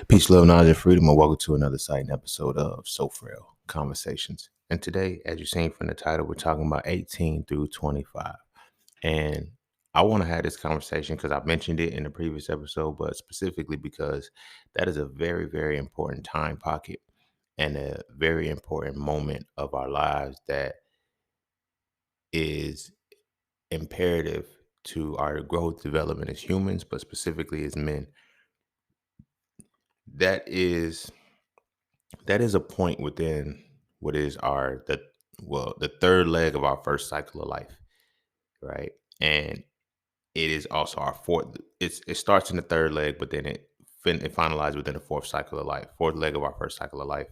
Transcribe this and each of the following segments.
Peace, love, knowledge, and freedom, and welcome to another exciting episode of Frail Conversations. And today, as you've seen from the title, we're talking about 18 through 25. And I want to have this conversation because I mentioned it in the previous episode, but specifically because that is a very, very important time pocket and a very important moment of our lives that is imperative to our growth development as humans, but specifically as men. That is a point within what is the third leg of our first cycle of life, right? And it is also our fourth. It starts in the third leg, but then it finalizes within the fourth cycle of life, fourth leg of our first cycle of life.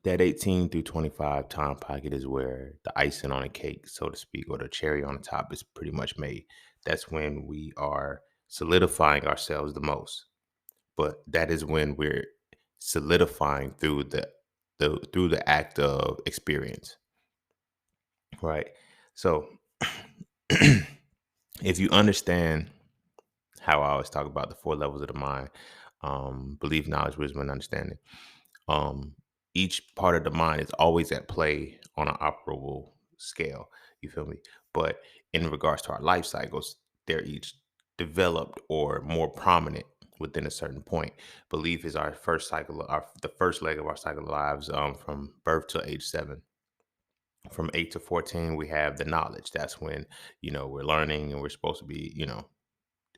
That 18 through 25 time pocket is where the icing on the cake, so to speak, or the cherry on the top is pretty much made. That's when we are solidifying ourselves the most. But that is when we're solidifying through the act of experience, right? So if you understand how I always talk about the four levels of the mind, belief, knowledge, wisdom, and understanding, um, each part of the mind is always at play on an operable scale. You feel me? But in regards to our life cycles, they're each developed or more prominent within a certain point. Belief is our first cycle, the first leg of our cycle of lives, from birth to age 7. From 8 to 14, we have the knowledge. That's when we're learning and we're supposed to be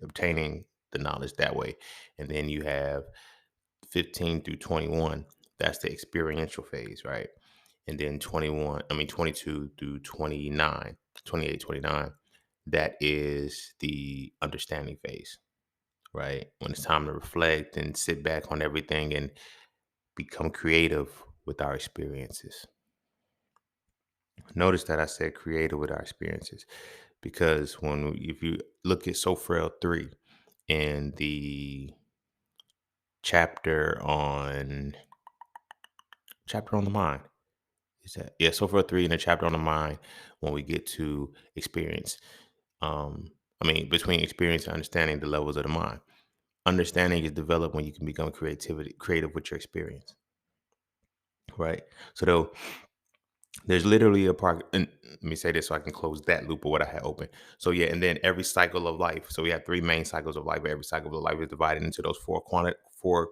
obtaining the knowledge that way. And then you have 15 through 21, that's the experiential phase, right? And then 22 through 29, 28, 29, that is the understanding phase, right? When it's time to reflect and sit back on everything and become creative with our experiences. Notice that I said creative with our experiences because if you look at So Frail 3 in the chapter on the mind. Is that So Frail 3 in the chapter on the mind, when we get to experience, between experience and understanding, the levels of the mind. Understanding is developed when you can become creative with your experience, right? So there's literally a part, and let me say this so I can close that loop of what I had open. So yeah, and then every cycle of life. So we have 3 main cycles of life. Every cycle of life is divided into those four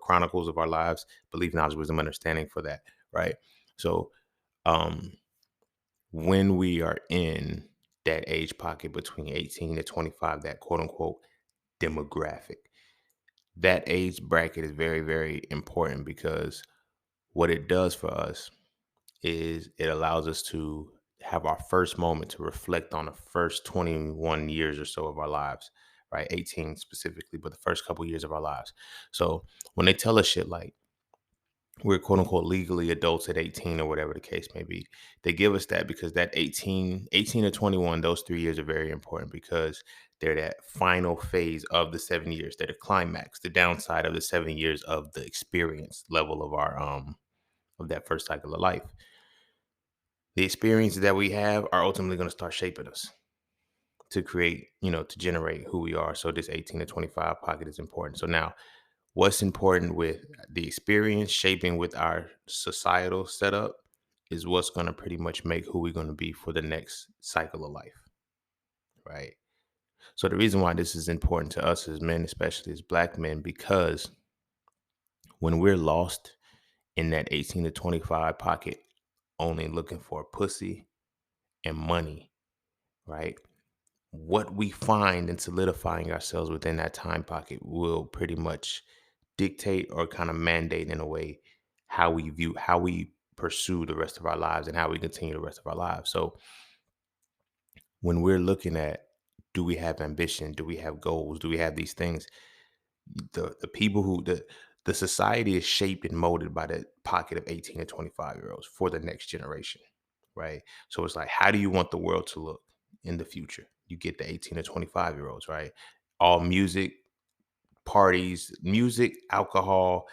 chronicles of our lives: belief, knowledge, wisdom, understanding. For that, right? So um, when we are in that age pocket between 18 to 25, that quote unquote demographic, that age bracket is very, very important because what it does for us is it allows us to have our first moment to reflect on the first 21 years or so of our lives, right? 18 specifically, but the first couple years of our lives. So when they tell us shit like we're quote unquote legally adults at 18 or whatever the case may be, they give us that because that 18 to 21, those 3 years are very important because they're that final phase of the 7 years. They're the climax, the downside of the 7 years of the experience level of our of that first cycle of life. The experiences that we have are ultimately going to start shaping us to create, to generate who we are. So this 18 to 25 pocket is important. So now, what's important with the experience shaping with our societal setup is what's going to pretty much make who we're going to be for the next cycle of life, right? So the reason why this is important to us as men, especially as Black men, because when we're lost in that 18 to 25 pocket, only looking for pussy and money, right? What we find in solidifying ourselves within that time pocket will pretty much dictate or kind of mandate in a way how we pursue the rest of our lives and how we continue the rest of our lives. So when we're looking at, do we have ambition? Do we have goals? Do we have these things? The people the society is shaped and molded by the pocket of 18 to 25-year-olds for the next generation, right? So it's like, how do you want the world to look in the future? You get the 18 to 25-year-olds, right? All music, parties, music, alcohol,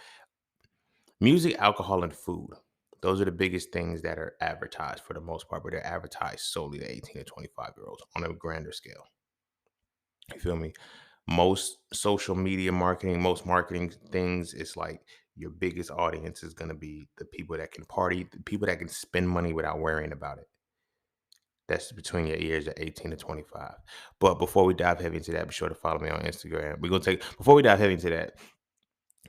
and food. Those are the biggest things that are advertised for the most part, but they're advertised solely to 18 to 25-year-olds on a grander scale. You feel me? Most social media marketing, most marketing things, it's like your biggest audience is going to be the people that can party, the people that can spend money without worrying about it. That's between your ears at 18 to 25. But before we dive heavy into that, be sure to follow me on Instagram. We're going to take, before we dive heavy into that,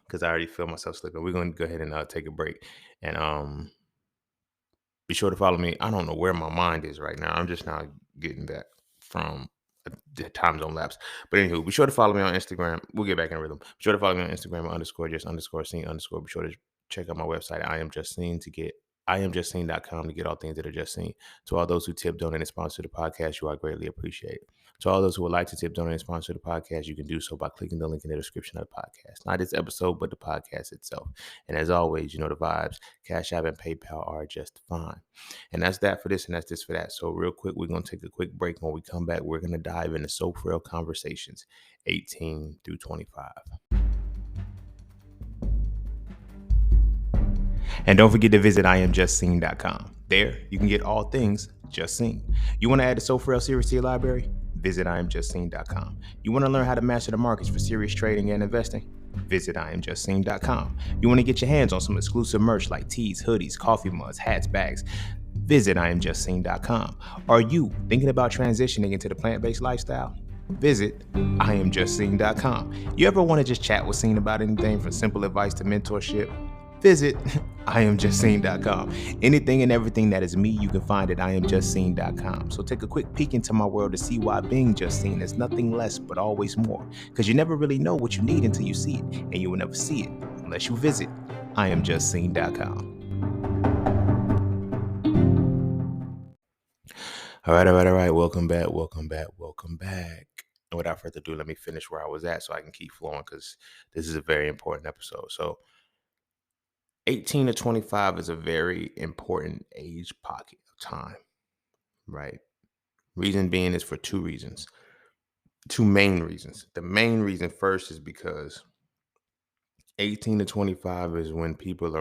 because I already feel myself slipping, we're going to go ahead and take a break. And be sure to follow me. I don't know where my mind is right now. I'm just now getting back from the time zone lapse. But anywho, be sure to follow me on Instagram. We'll get back in rhythm. Be sure to follow me on Instagram underscore just underscore scene underscore. Be sure to check out my website. I am justseen to get all things that are just seen. To all those who tip, donate, and sponsor the podcast, you are greatly appreciated. To all those who would like to tip, donate, and sponsor the podcast, you can do so by clicking the link in the description of the podcast. Not this episode, but the podcast itself. And as always, you know the vibes. Cash App and PayPal are just fine. And that's that for this, and that's this for that. So real quick, we're going to take a quick break. When we come back, we're going to dive into Frail Conversations 18 through 25. And don't forget to visit imjustseen.com. There, you can get all things Just Seen. You want to add the So Frail series to your library? Visit imjustseen.com. You want to learn how to master the markets for serious trading and investing? Visit imjustseen.com. You want to get your hands on some exclusive merch like tees, hoodies, coffee mugs, hats, bags? Visit imjustseen.com. Are you thinking about transitioning into the plant-based lifestyle? Visit imjustseen.com. You ever want to just chat with Scene about anything from simple advice to mentorship? Visit imjustseen.com. Anything and everything that is me, you can find at imjustseen.com. So take a quick peek into my world to see why being just seen is nothing less but always more. Because you never really know what you need until you see it, and you will never see it unless you visit imjustseen.com. All right. Welcome back. And without further ado, let me finish where I was at so I can keep flowing, because this is a very important episode. So 18 to 25 is a very important age pocket of time, right? Reason being is for two reasons, two main reasons. The main reason first is because 18 to 25 is when people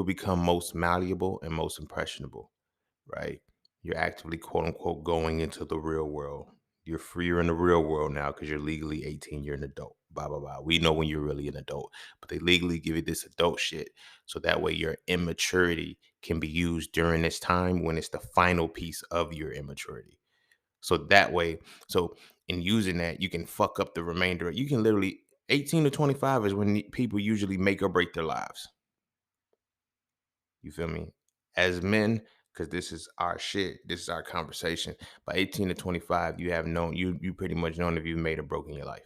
become most malleable and most impressionable, right? You're actively, quote unquote, going into the real world. You're in the real world now because you're legally 18, you're an adult, blah, blah, blah. We know when you're really an adult, but they legally give you this adult shit. So that way your immaturity can be used during this time when it's the final piece of your immaturity. So that way, so in using that, you can fuck up the remainder. You can literally, 18 to 25 is when people usually make or break their lives. You feel me? As men, because this is our shit, this is our conversation. By 18 to 25, you pretty much known if you've made or broken your life.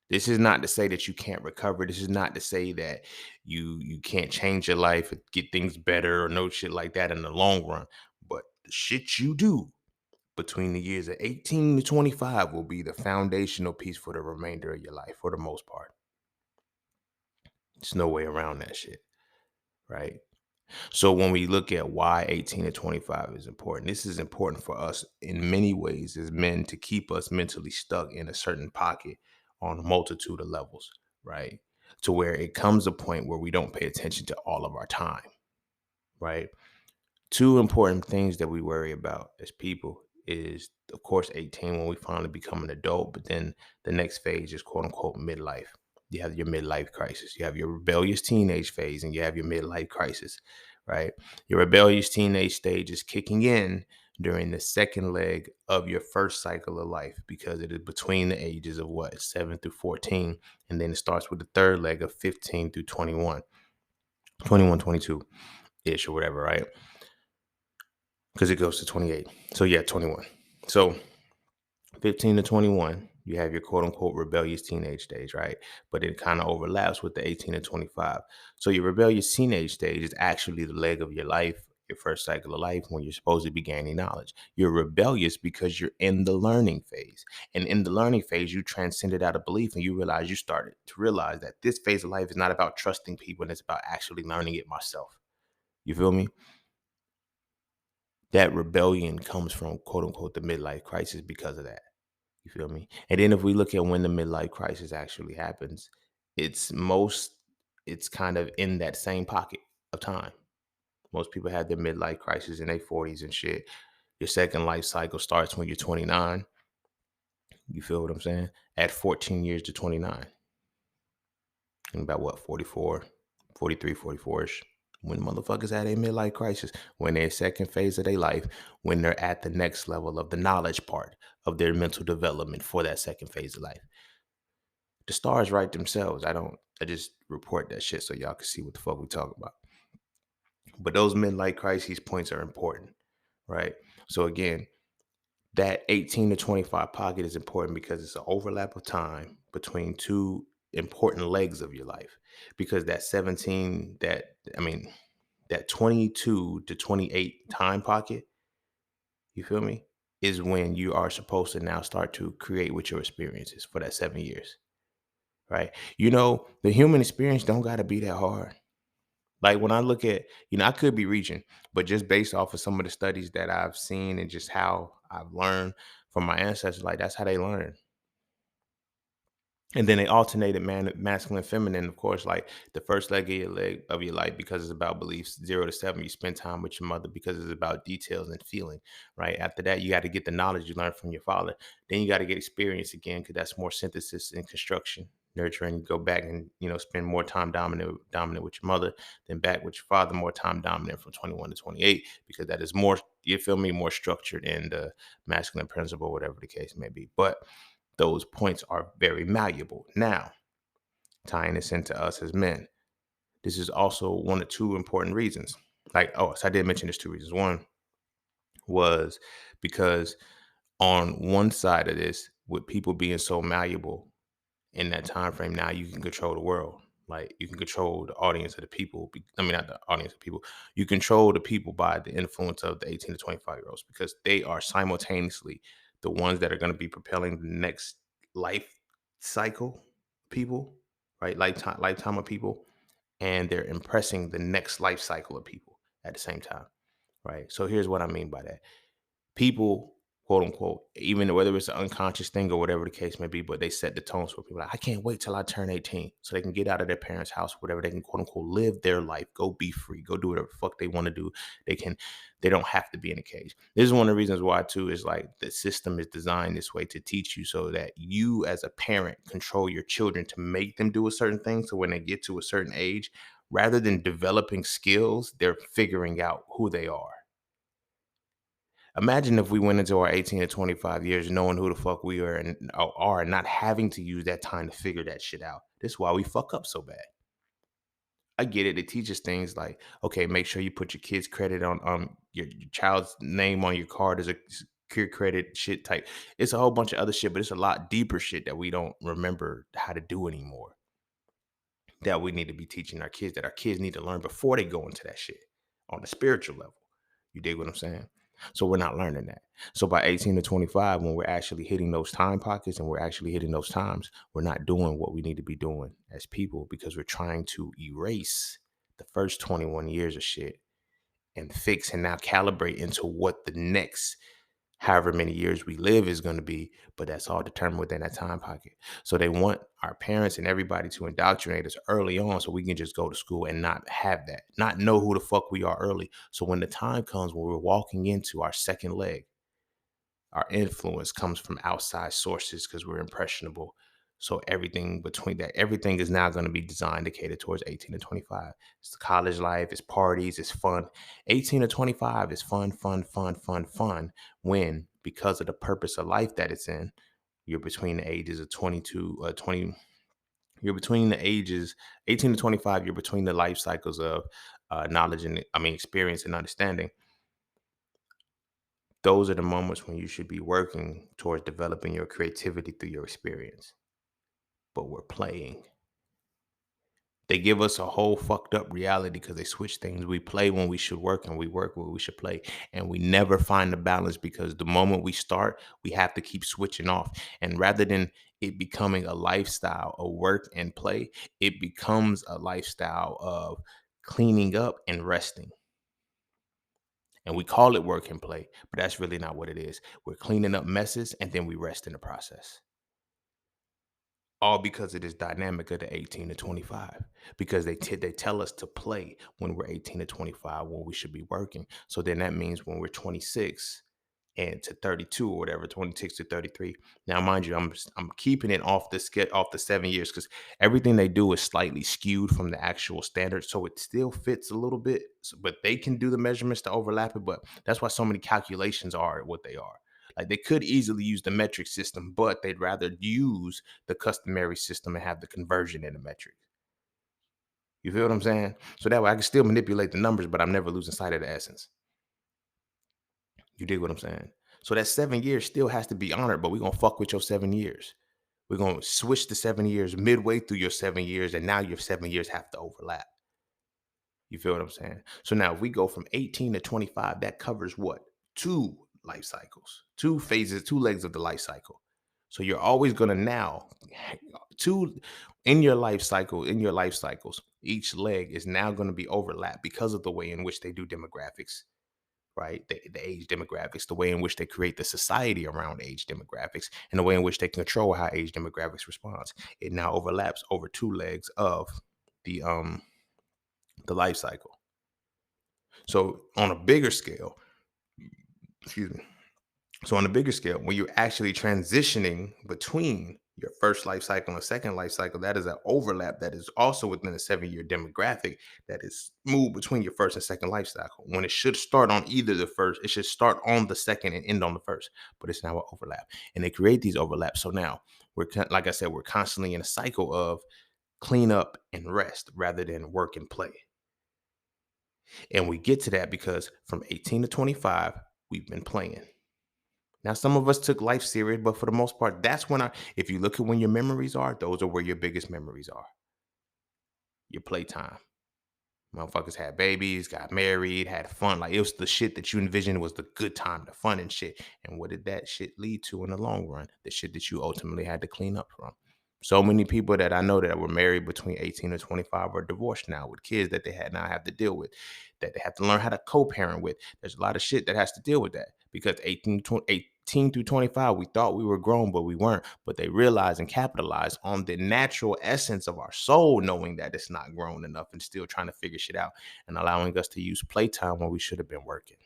This is not to say that you can't recover. This is not to say that you can't change your life and get things better or no shit like that in the long run. But the shit you do between the years of 18 to 25 will be the foundational piece for the remainder of your life for the most part. There's no way around that shit, right? So when we look at why 18 to 25 is important, this is important for us in many ways as men to keep us mentally stuck in a certain pocket on a multitude of levels, right? To where it comes a point where we don't pay attention to all of our time, right? Two important things that we worry about as people is, of course, 18 when we finally become an adult, but then the next phase is quote unquote midlife. You have your midlife crisis. You have your rebellious teenage phase and you have your midlife crisis, right? Your rebellious teenage stage is kicking in during the second leg of your first cycle of life because it is between the ages of 7 through 14. And then it starts with the third leg of 15 through 21, 22-ish or whatever, right? Because it goes to 28. So yeah, 21. So 15 to 21, you have your quote unquote rebellious teenage stage, right? But it kind of overlaps with the 18 to 25. So your rebellious teenage stage is actually the leg of your life, your first cycle of life when you're supposed to be gaining knowledge. You're rebellious because you're in the learning phase. And in the learning phase, you transcended out of belief and you started to realize that this phase of life is not about trusting people and it's about actually learning it myself. You feel me? That rebellion comes from quote unquote the midlife crisis because of that. You feel me? And then if we look at when the midlife crisis actually happens, it's kind of in that same pocket of time. Most people have their midlife crisis in their 40s and shit. Your second life cycle starts when you're 29. You feel what I'm saying? Add 14 years to 29. And about what, 44, 43, 44ish. When motherfuckers at a midlife crisis, when they're second phase of their life, when they're at the next level of the knowledge part of their mental development for that second phase of life. The stars write themselves. I just report that shit so y'all can see what the fuck we talk about. But those midlife crises points are important, right? So again, that 18 to 25 pocket is important because it's an overlap of time between two important legs of your life. Because that 17, that 22 to 28 time pocket, you feel me, is when you are supposed to now start to create with your experiences for that 7 years, right? The human experience don't got to be that hard. Like when I look at, I could be reaching, but just based off of some of the studies that I've seen and just how I've learned from my ancestors, like that's how they learn. And then they alternated masculine, feminine, of course, like the first leg of your life, because it's about beliefs, 0 to 7, you spend time with your mother because it's about details and feeling, right? After that, you got to get the knowledge you learned from your father. Then you got to get experience again, because that's more synthesis and construction, nurturing. You go back and, spend more time dominant with your mother, then back with your father, more time dominant from 21 to 28, because that is more, you feel me, more structured in the masculine principle, whatever the case may be. But those points are very malleable. Now, tying this into us as men, this is also one of two important reasons. So I did mention there's two reasons. One was because on one side of this, with people being so malleable in that time frame, now you can control the world. Like you can control the audience of the people. Not the audience of people. You control the people by the influence of the 18 to 25-year-olds, because they are simultaneously the ones that are going to be propelling the next life cycle people, right? Lifetime of people, and they're impressing the next life cycle of people at the same time, right? So here's what I mean by that. People, quote unquote, even whether it's an unconscious thing or whatever the case may be, but they set the tones for people. Like, I can't wait till I turn 18 so they can get out of their parents' house, whatever. They can, quote unquote, live their life, go be free, go do whatever the fuck they want to do. They don't have to be in a cage. This is one of the reasons why, too, is like the system is designed this way to teach you so that you as a parent control your children to make them do a certain thing. So when they get to a certain age, rather than developing skills, they're figuring out who they are. Imagine if we went into our 18 to 25 years knowing who the fuck we are and not having to use that time to figure that shit out. This is why we fuck up so bad. I get it. It teaches things like, okay, make sure you put your kid's credit on your child's name on your card as a secure credit shit type. It's a whole bunch of other shit, but it's a lot deeper shit that we don't remember how to do anymore, that we need to be teaching our kids, that our kids need to learn before they go into that shit on the spiritual level. You dig what I'm saying? So we're not learning that. So by 18 to 25, when we're actually hitting those time pockets and we're actually hitting those times, we're not doing what we need to be doing as people, because we're trying to erase the first 21 years of shit and fix and now calibrate into what the next however many years we live is going to be, but that's all determined within that time pocket. So they want our parents and everybody to indoctrinate us early on so we can just go to school and not have that, not know who the fuck we are early. So when the time comes when we're walking into our second leg, our influence comes from outside sources because we're impressionable. So everything is now going to be designed to cater towards 18 to 25. It's the college life, it's parties, it's fun. 18 to 25 is fun, fun, fun, fun, fun. When, because of the purpose of life that it's in, you're between the ages of 20, you're between the ages 18 to 25, you're between the life cycles of knowledge and, experience and understanding. Those are the moments when you should be working towards developing your creativity through your experience. But we're playing. They give us a whole fucked up reality because they switch things. We play when we should work and we work when we should play. And we never find the balance, because the moment we start, we have to keep switching off. And rather than it becoming a lifestyle of work and play, it becomes a lifestyle of cleaning up and resting. And we call it work and play, but that's really not what it is. We're cleaning up messes and then we rest in the process. All because of this dynamic of the 18 to 25. Because they tell us to play when we're 18 to 25 when we should be working. So then that means when we're 26 and to 32 or whatever, 26 to 33. Now, mind you, I'm keeping it off off the 7 years because everything they do is slightly skewed from the actual standard, so it still fits a little bit. But they can do the measurements to overlap it. But that's why so many calculations are what they are. Like they could easily use the metric system, but they'd rather use the customary system and have the conversion in the metric. You feel what I'm saying? So that way I can still manipulate the numbers, but I'm never losing sight of the essence. You dig what I'm saying? So that 7 years still has to be honored, but we're gonna fuck with your 7 years. We're gonna switch the 7 years midway through your 7 years, and now your 7 years have to overlap. You feel what I'm saying? So now if we go from 18 to 25, that covers what? Two life cycles, two phases, two legs of the life cycle. So you're always gonna now two in your life cycle, in your life cycles, each leg is now going to be overlapped because of the way in which they do demographics, right? The age demographics, the way in which they create the society around age demographics, and the way in which they control how age demographics responds. It now overlaps over two legs of the um the life cycle. So on a bigger scale, excuse me. So on a bigger scale, when you're actually transitioning between your first life cycle and second life cycle, that is an overlap that is also within a 7 year demographic that is moved between your first and second life cycle. When it should start on either the first, it should start on the second and end on the first, but it's now an overlap. And they create these overlaps. So now like I said, we're constantly in a cycle of clean up and rest rather than work and play. And we get to that because from 18 to 25, we've been playing. Now, some of us took life serious, but for the most part, that's when if you look at when your memories are, those are where your biggest memories are. Your playtime. Motherfuckers had babies, got married, had fun. Like it was the shit that you envisioned was the good time, the fun and shit. And what did that shit lead to in the long run? The shit that you ultimately had to clean up from. So many people that I know that were married between 18 and 25 are divorced now with kids that they had now have to deal with, that they have to learn how to co-parent with. There's a lot of shit that has to deal with that because 18 through 25, we thought we were grown, but we weren't. But they realized and capitalized on the natural essence of our soul, knowing that it's not grown enough and still trying to figure shit out and allowing us to use playtime when we should have been working.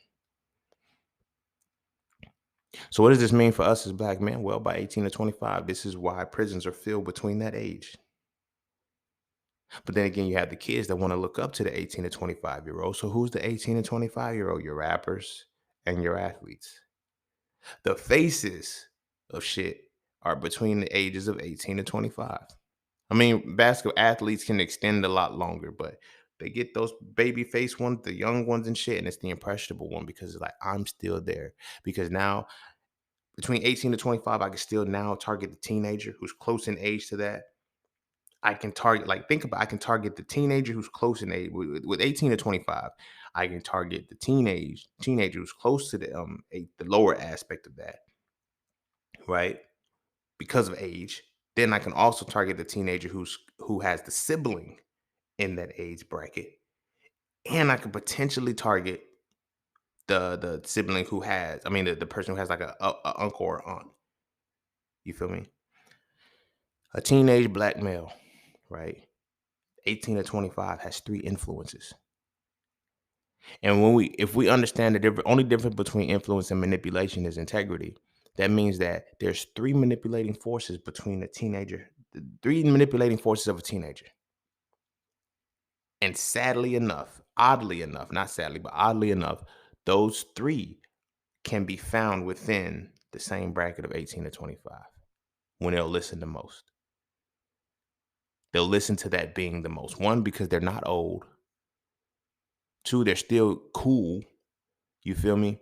So what does this mean for us as Black men? Well, by 18 to 25, this is why prisons are filled between that age. But then again, you have the kids that want to look up to the 18 to 25-year-old. So who's the 18 to 25-year-old? Your rappers and your athletes. The faces of shit are between the ages of 18 to 25. I mean, basketball athletes can extend a lot longer, but they get those baby face ones, the young ones and shit, and it's the impressionable one because it's like, I'm still there. Because now between 18 to 25, I can still now target the teenager who's close in age to that. I can target, like, think about, I can target the teenager who's close in age with 18 to 25. I can target the teenager who's close to the lower aspect of that, right? Because of age. Then I can also target the teenager who has the sibling in that age bracket, and I can potentially target the sibling who has, I mean, the person who has like a uncle or aunt. You feel me? A teenage Black male, right? 18 to 25 has three influences. And if we understand the only difference between influence and manipulation is integrity, that means that there's three manipulating forces between a teenager, the three manipulating forces of a teenager. And sadly enough, oddly enough, not sadly, but oddly enough, those three can be found within the same bracket of 18 to 25 when they'll listen the most. They'll listen to that being the most. One, because they're not old. Two, they're still cool. You feel me?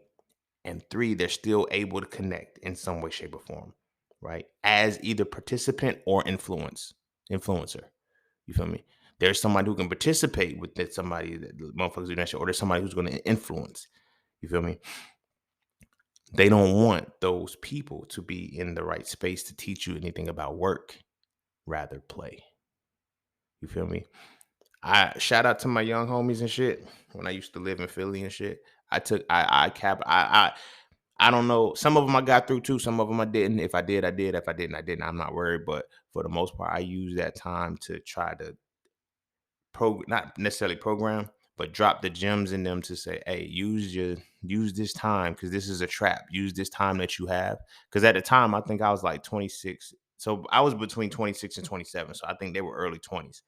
And three, they're still able to connect in some way, shape, or form, right? As either participant or influencer. You feel me? There's somebody who can participate with that, somebody that motherfuckers do that shit, or there's somebody who's going to influence. You feel me? They don't want those people to be in the right space to teach you anything about work, rather play. You feel me? I shout out to my young homies and shit. When I used to live in Philly and shit, I don't know. Some of them I got through too. Some of them I didn't. If I did, I did. If I didn't, I didn't. I'm not worried. But for the most part, I use that time to try to not necessarily program, but drop the gems in them to say, hey, use this time because this is a trap. Use this time that you have. Because at the time, I think I was like 26. So I was between 26 and 27. So I think they were early 20s,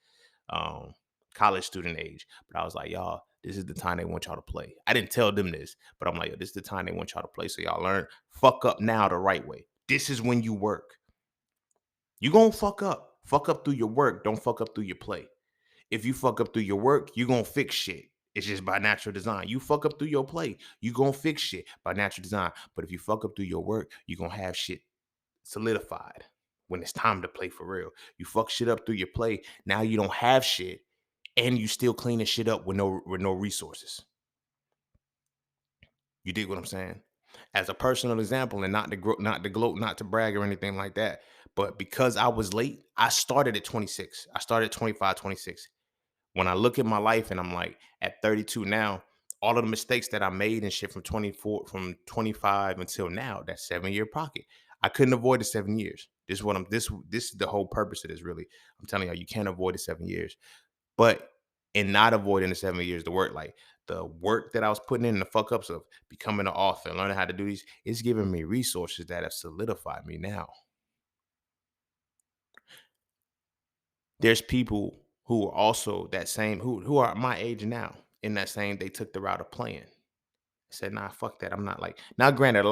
um, college student age. But I was like, y'all, this is the time they want y'all to play. I didn't tell them this, but I'm like, this is the time they want y'all to play. So y'all learn, fuck up now the right way. This is when you work. You gonna fuck up. Fuck up through your work. Don't fuck up through your play. If you fuck up through your work, you gonna fix shit. It's just by natural design. You fuck up through your play, you gonna fix shit by natural design. But if you fuck up through your work, you gonna have shit solidified when it's time to play for real. You fuck shit up through your play, now you don't have shit, and you still cleaning shit up with no resources. You dig what I'm saying? As a personal example, and not to gloat, not to brag or anything like that, but because I was late, I started at 26. I started at 25, 26. When I look at my life and I'm like at 32 now, all of the mistakes that I made and shit from 24, from 25 until now, that 7 year pocket, I couldn't avoid the 7 years. This is the whole purpose of this, really. I'm telling you, you can't avoid the 7 years. But in not avoiding the 7 years, the work that I was putting in, the fuck ups of becoming an author and learning how to do these, it's giving me resources that have solidified me now. There's people who are also that same who are my age now, in that same, they took the route of playing. I said, nah, fuck that. I'm not like, now granted,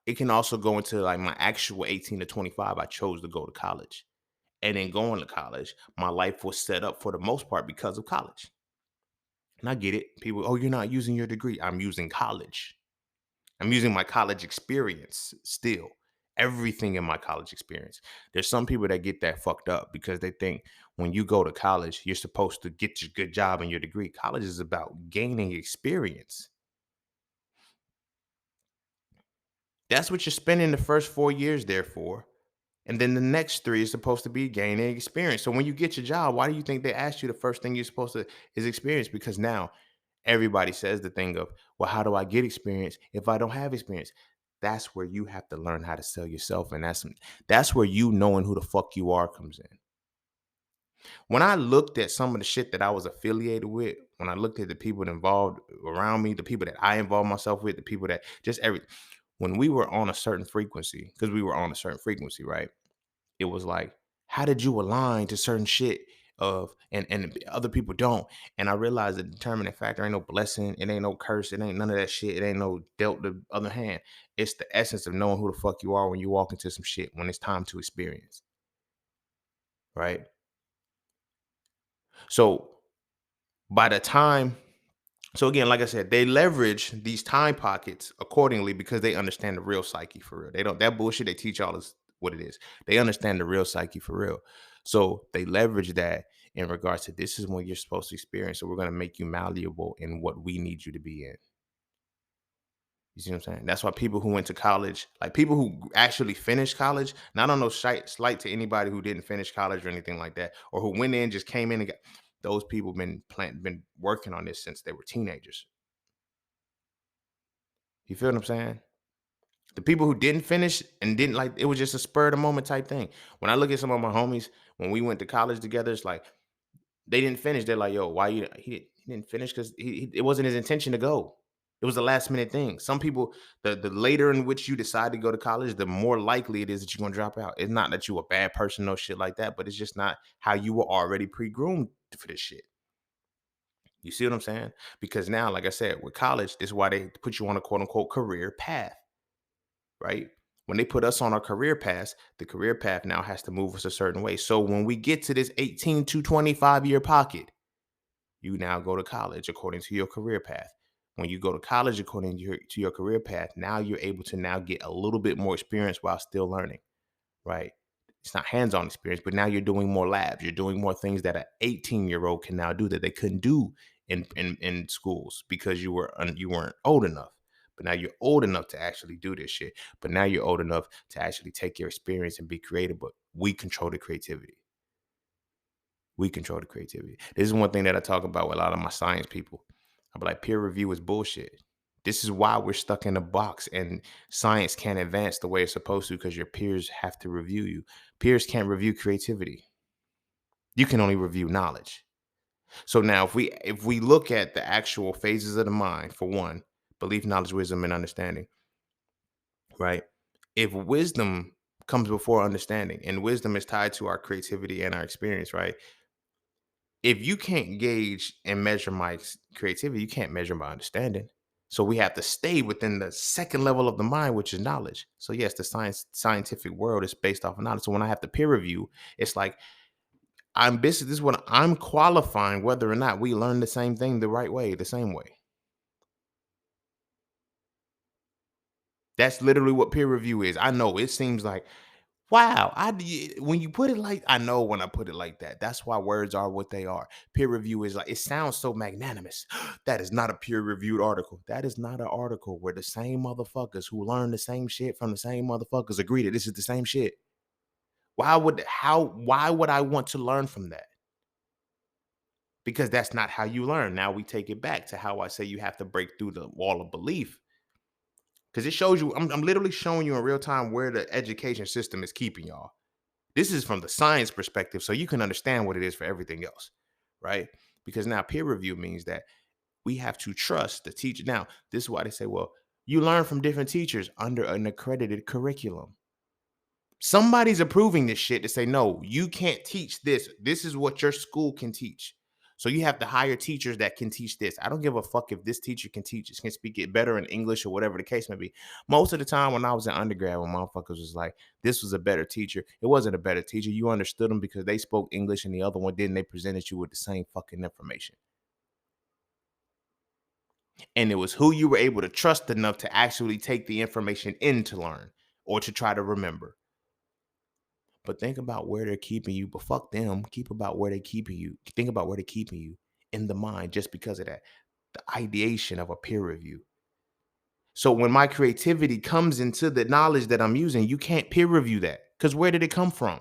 it can also go into like my actual 18 to 25. I chose to go to college. And then going to college, my life was set up for the most part because of college. And I get it. People, oh, you're not using your degree. I'm using college. I'm using my college experience still. Everything in my college experience. There's some people that get that fucked up because they think when you go to college, you're supposed to get your good job and your degree. College is about gaining experience. That's what you're spending the first 4 years there for. And then the next three is supposed to be gaining experience. So when you get your job, why do you think they asked you the first thing you're supposed to is experience? Because now everybody says the thing of, well, how do I get experience if I don't have experience? That's where you have to learn how to sell yourself. And that's where you knowing who the fuck you are comes in. When I looked at some of the shit that I was affiliated with, when I looked at the people involved around me, the people that I involved myself with, the people that just when we were on a certain frequency, because we were on a certain frequency, right? It was like, how did you align to certain shit of and other people don't? And I realized the determining factor ain't no blessing, it ain't no curse, it ain't none of that shit, it ain't no dealt the other hand. It's the essence of knowing who the fuck you are when you walk into some shit when it's time to experience, right? So by the time So again, like I said, they leverage these time pockets accordingly because they understand the real psyche for real. They don't that bullshit they teach y'all is what it is. They understand the real psyche for real. So they leverage that in regards to this is what you're supposed to experience. So we're gonna make you malleable in what we need you to be in. You see what I'm saying? That's why people who went to college, like people who actually finished college, not on no slight to anybody who didn't finish college or anything like that, or who went in, just came in and got those people been working on this since they were teenagers. You feel what I'm saying? The people who didn't finish and didn't like it was just a spur of the moment type thing. When I look at some of my homies when we went to college together, it's like they didn't finish. They're like, "Yo, why you?" He didn't finish because it wasn't his intention to go. It was a last minute thing. Some people, the later in which you decide to go to college, the more likely it is that you're gonna drop out. It's not that you a bad person, no shit like that, but it's just not how you were already pre-groomed for this shit. You see what I'm saying? Because now, like I said, with college, this is why they put you on a quote unquote career path, right? When they put us on our career path, the career path now has to move us a certain way. So when we get to this 18 to 25 year pocket, you now go to college according to your career path. When you go to college according to your career path, now you're able to now get a little bit more experience while still learning, right? It's not hands-on experience, but now you're doing more labs. You're doing more things that an 18-year-old can now do that they couldn't do in schools because you weren't old enough. But now you're old enough to actually do this shit. But now you're old enough to actually take your experience and be creative. But we control the creativity. We control the creativity. This is one thing that I talk about with a lot of my science people. I'm like, peer review is bullshit. This is why we're stuck in a box and science can't advance the way it's supposed to because your peers have to review you. Peers can't review creativity. You can only review knowledge. So now if we look at the actual phases of the mind, for one, belief, knowledge, wisdom, and understanding, right? If wisdom comes before understanding, and wisdom is tied to our creativity and our experience, right? If you can't gauge and measure my creativity, you can't measure my understanding. So we have to stay within the second level of the mind, which is knowledge. So yes, the scientific world is based off of knowledge. So when I have to peer review, it's like this is what I'm qualifying whether or not we learn the same thing the right way, the same way. That's literally what peer review is. I know it seems like, wow, when you put it like, I know when I put it like that. That's why words are what they are. Peer review is like, it sounds so magnanimous. That is not a peer reviewed article. That is not an article where the same motherfuckers who learn the same shit from the same motherfuckers agree that this is the same shit. Why would I want to learn from that? Because that's not how you learn. Now we take it back to how I say you have to break through the wall of belief. Because it shows you, I'm literally showing you in real time where the education system is keeping y'all. This is from the science perspective, so you can understand what it is for everything else, right? Because now peer review means that we have to trust the teacher. Now, this is why they say, well, you learn from different teachers under an accredited curriculum. Somebody's approving this shit to say, no, you can't teach this. This is what your school can teach. So you have to hire teachers that can teach this. I don't give a fuck if this teacher can teach it, can speak it better in English or whatever the case may be. Most of the time when I was in undergrad, when motherfuckers was like, this was a better teacher, it wasn't a better teacher. You understood them because they spoke English and the other one didn't. They presented you with the same fucking information. And it was who you were able to trust enough to actually take the information in to learn or to try to remember. But think about where they're keeping you. But fuck them. Keep about where they're keeping you. Think about where they're keeping you in the mind just because of that. The ideation of a peer review. So when my creativity comes into the knowledge that I'm using, you can't peer review that. Because where did it come from?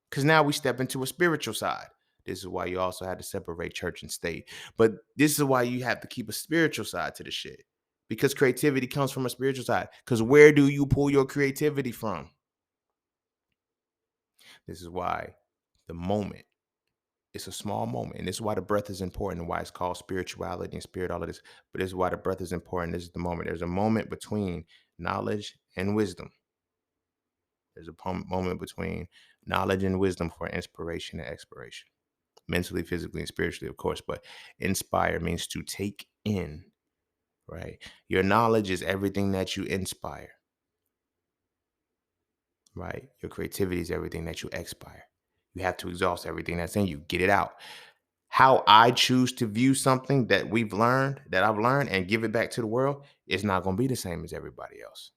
Because now we step into a spiritual side. This is why you also had to separate church and state. But this is why you have to keep a spiritual side to the shit. Because creativity comes from a spiritual side. Because where do you pull your creativity from? This is why the moment, it's a small moment. And this is why the breath is important and why it's called spirituality and spirit, all of this. But this is why the breath is important. This is the moment. There's a moment between knowledge and wisdom. There's a moment between knowledge and wisdom for inspiration and expiration. Mentally, physically, and spiritually, of course. But inspire means to take in, right? Your knowledge is everything that you inspire, right? Your creativity is everything that you expire. You have to exhaust everything that's in you, get it out. How I choose to view something that I've learned, and give it back to the world is not going to be the same as everybody else.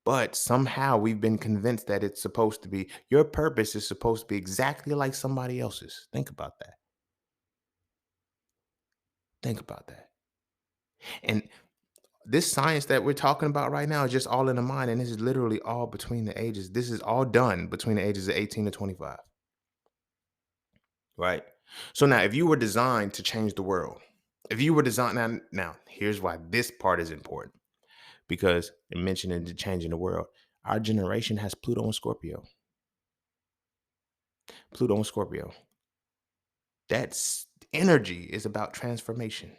But somehow we've been convinced that it's supposed to be, your purpose is supposed to be exactly like somebody else's. Think about that. Think about that. And this science that we're talking about right now is just all in the mind. And this is literally all between the ages. This is all done between the ages of 18 to 25. Right. So now, if you were designed to change the world, if you were designed, now here's why this part is important, because in mentioning the changing the world, our generation has Pluto and Scorpio. Pluto and Scorpio. That's energy is about transformation.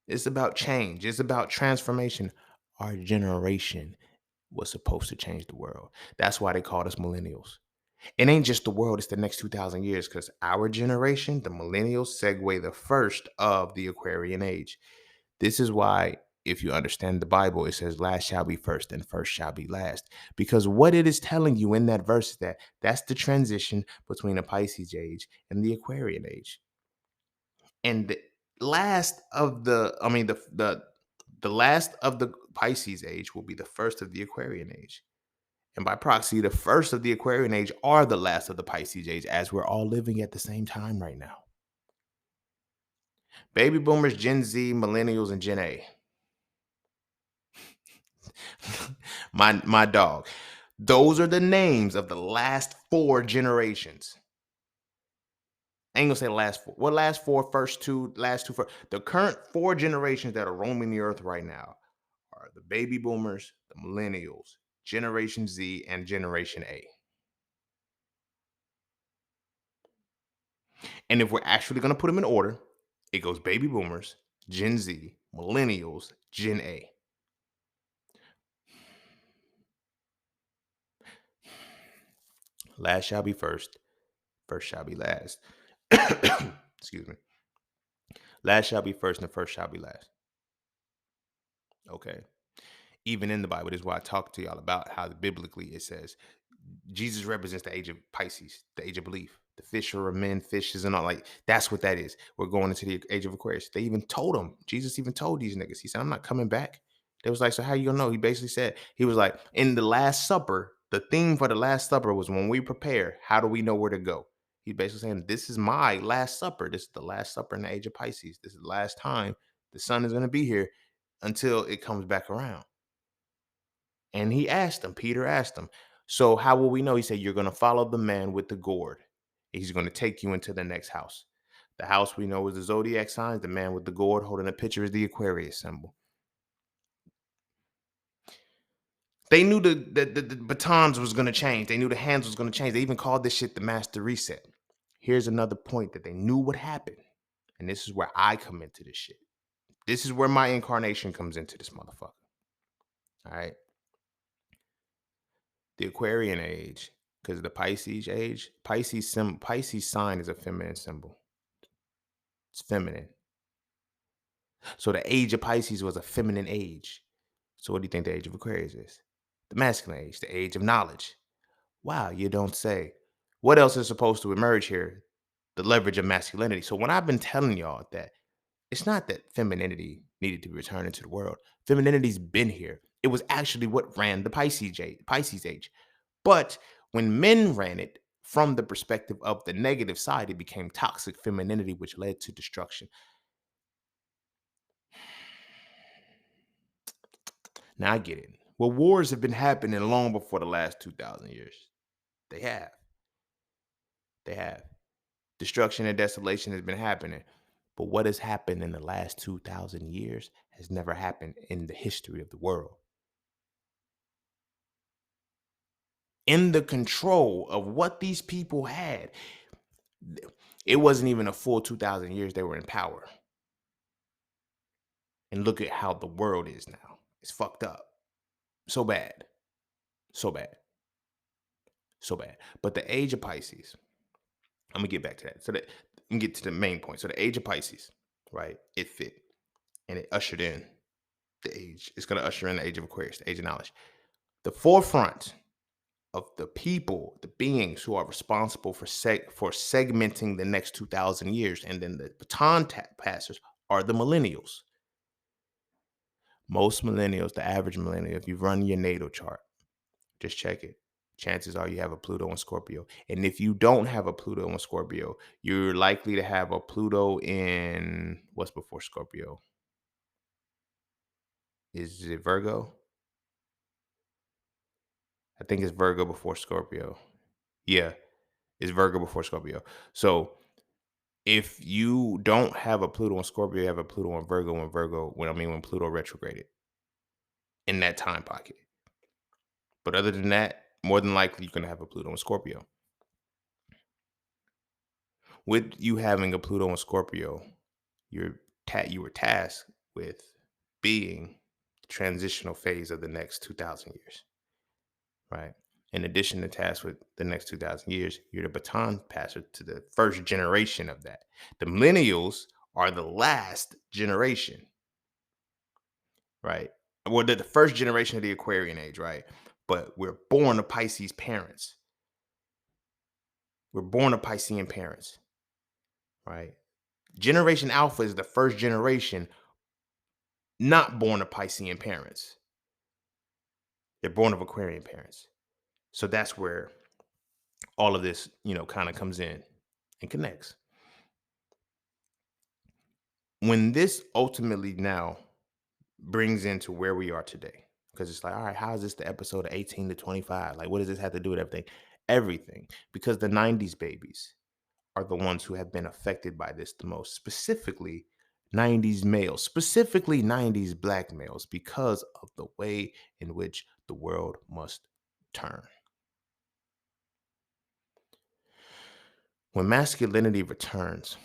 It's about change. It's about transformation. Our generation was supposed to change the world. That's why they called us millennials. It ain't just the world, it's the next 2,000 years, because our generation, the millennials, segue the first of the Aquarian age. This is why, if you understand the Bible, it says last shall be first and first shall be last. Because what it is telling you in that verse is that that's the transition between the Pisces age and the Aquarian age. And the last of the, I mean, the last of the Pisces age will be the first of the Aquarian age. And by proxy, the first of the Aquarian age are the last of the Pisces age, as we're all living at the same time right now. Baby boomers, Gen Z, millennials, and Gen A. my dog. Those are the names of the last four generations. I ain't gonna say the last four. What last four, first two, last two, first. The current four generations that are roaming the earth right now are the baby boomers, the millennials, Generation Z, and Generation A. And if we're actually going to put them in order, it goes baby boomers, Gen Z, millennials, Gen A. Last shall be first, first shall be last. Excuse me. Last shall be first, and first shall be last. Okay. Even in the Bible, this is why I talk to y'all about how biblically it says Jesus represents the age of Pisces, the age of belief. The fisher of men, fishes, and all like that's what that is. We're going into the age of Aquarius. They even told him, Jesus even told these niggas, he said, I'm not coming back. They was like, so how you gonna know? He basically said, he was like, in the Last Supper, the theme for the Last Supper was when we prepare, how do we know where to go? He's basically saying, this is my Last Supper. This is the Last Supper in the age of Pisces. This is the last time the sun is gonna be here until it comes back around. And he asked him, Peter asked him, so how will we know? He said, you're going to follow the man with the gourd. He's going to take you into the next house. The house we know is the zodiac signs. The man with the gourd holding a picture is the Aquarius symbol. They knew the batons was going to change. They knew the hands was going to change. They even called this shit the master reset. Here's another point that they knew would happen. And this is where I come into this shit. This is where my incarnation comes into this motherfucker. All right. The Aquarian age, because the Pisces age, Pisces sign is a feminine symbol. It's feminine. So the age of Pisces was a feminine age. So what do you think the age of Aquarius is? The masculine age, the age of knowledge. Wow, you don't say. What else is supposed to emerge here? The leverage of masculinity. So when I've been telling y'all that it's not that femininity needed to be returned into the world. Femininity's been here. It was actually what ran the Pisces age. But when men ran it from the perspective of the negative side, it became toxic femininity, which led to destruction. Now I get it. Well, wars have been happening long before the last 2,000 years. They have. They have. Destruction and desolation has been happening. But what has happened in the last 2,000 years has never happened in the history of the world. In the control of what these people had, it wasn't even a full 2,000 years they were in power. And look at how the world is now. It's fucked up. So bad. So bad. So bad. But the age of Pisces, I'm gonna get back to that. So that I'm gonna get to the main point. So the age of Pisces, right? It fit and it ushered in the age. It's gonna usher in the age of Aquarius, the age of knowledge. The forefront of the people, the beings who are responsible for segmenting the next 2,000 years, and then the baton passers are the millennials. Most millennials, the average millennial, if you run your natal chart, just check it. Chances are you have a Pluto and Scorpio. And if you don't have a Pluto and Scorpio, you're likely to have a Pluto in what's before Scorpio? Is it Virgo? I think it's Virgo before Scorpio. Yeah, it's Virgo before Scorpio. So if you don't have a Pluto and Scorpio, you have a Pluto and Virgo, when Pluto retrograded in that time pocket. But other than that, more than likely you're gonna have a Pluto and Scorpio. With you having a Pluto and Scorpio, you were tasked with being the transitional phase of the next 2,000 years, right? In addition to tasked with the next 2,000 years, you're the baton passer to the first generation of that. The millennials are the last generation, right? Well, the first generation of the Aquarian age, right? But we're born of Pisces parents. We're born of Piscean parents, right? Generation Alpha is the first generation not born of Piscean parents. They're born of Aquarian parents. So that's where all of this, kind of comes in and connects. When this ultimately now brings into where we are today, because it's like, all right, how is this the episode of 18 to 25? Like, what does this have to do with everything? Everything. Because the 90s babies are the ones who have been affected by this the most, specifically 90s males, specifically 90s black males, because of the way in which the world must turn. When masculinity returns,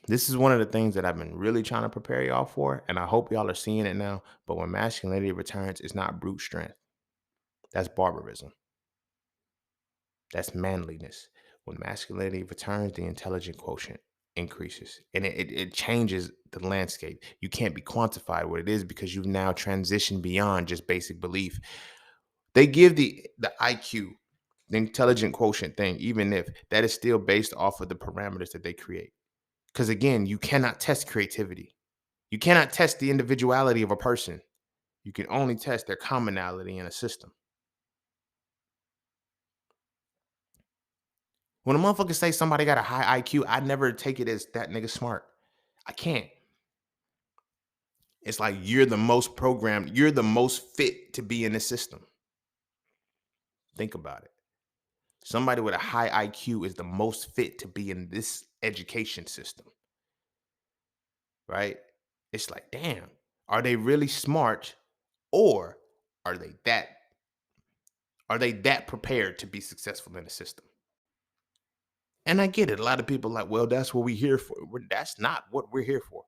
this is one of the things that I've been really trying to prepare y'all for, and I hope y'all are seeing it now. But when masculinity returns, it's not brute strength. That's barbarism. That's manliness. When masculinity returns, the intelligent quotient increases, and it changes the landscape. You can't be quantified what it is because you've now transitioned beyond just basic belief. They give the IQ, the intelligent quotient thing, even if that is still based off of the parameters that they create. Because again, you cannot test creativity. You cannot test the individuality of a person. You can only test their commonality in a system. When a motherfucker say somebody got a high IQ, I never take it as that nigga smart. I can't. It's like you're the most programmed, you're the most fit to be in the system. Think about it. Somebody with a high IQ is the most fit to be in this education system, right? It's like, damn, are they really smart or are they that prepared to be successful in the system? And I get it. A lot of people are like, well, that's what we're here for. That's not what we're here for.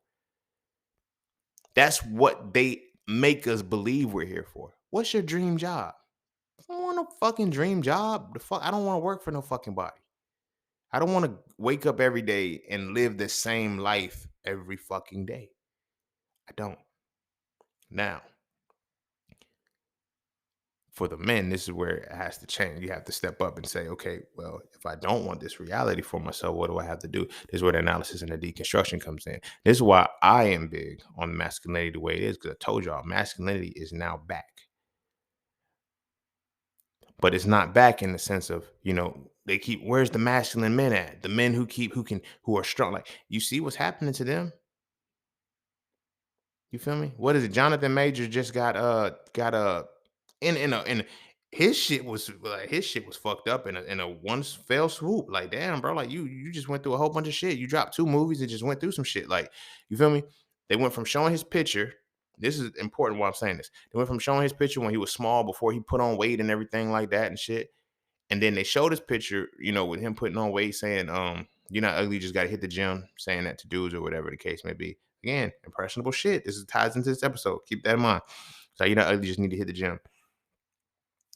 That's what they make us believe we're here for. What's your dream job? I don't want a fucking dream job. The fuck, I don't want to work for no fucking body. I don't want to wake up every day and live the same life every fucking day. I don't. Now, for the men, this is where it has to change. You have to step up and say, okay, well, if I don't want this reality for myself, what do I have to do? This is where the analysis and the deconstruction comes in. This is why I am big on masculinity the way it is, because I told y'all masculinity is now back. But it's not back in the sense of, they keep, where's the masculine men at? The men who are strong. Like, you see what's happening to them? You feel me? What is it? Jonathan Majors just got in his shit was fucked up in a one fell swoop. Like, damn, bro, like you just went through a whole bunch of shit. You dropped 2 movies and just went through some shit. Like, you feel me? They went from showing his picture. This is important why I'm saying this. They went from showing his picture when he was small before he put on weight and everything like that and shit. And then they showed his picture, with him putting on weight, saying, you're not ugly, you just gotta hit the gym, saying that to dudes or whatever the case may be. Again, impressionable shit. This ties into this episode. Keep that in mind. So you're not ugly, you just need to hit the gym.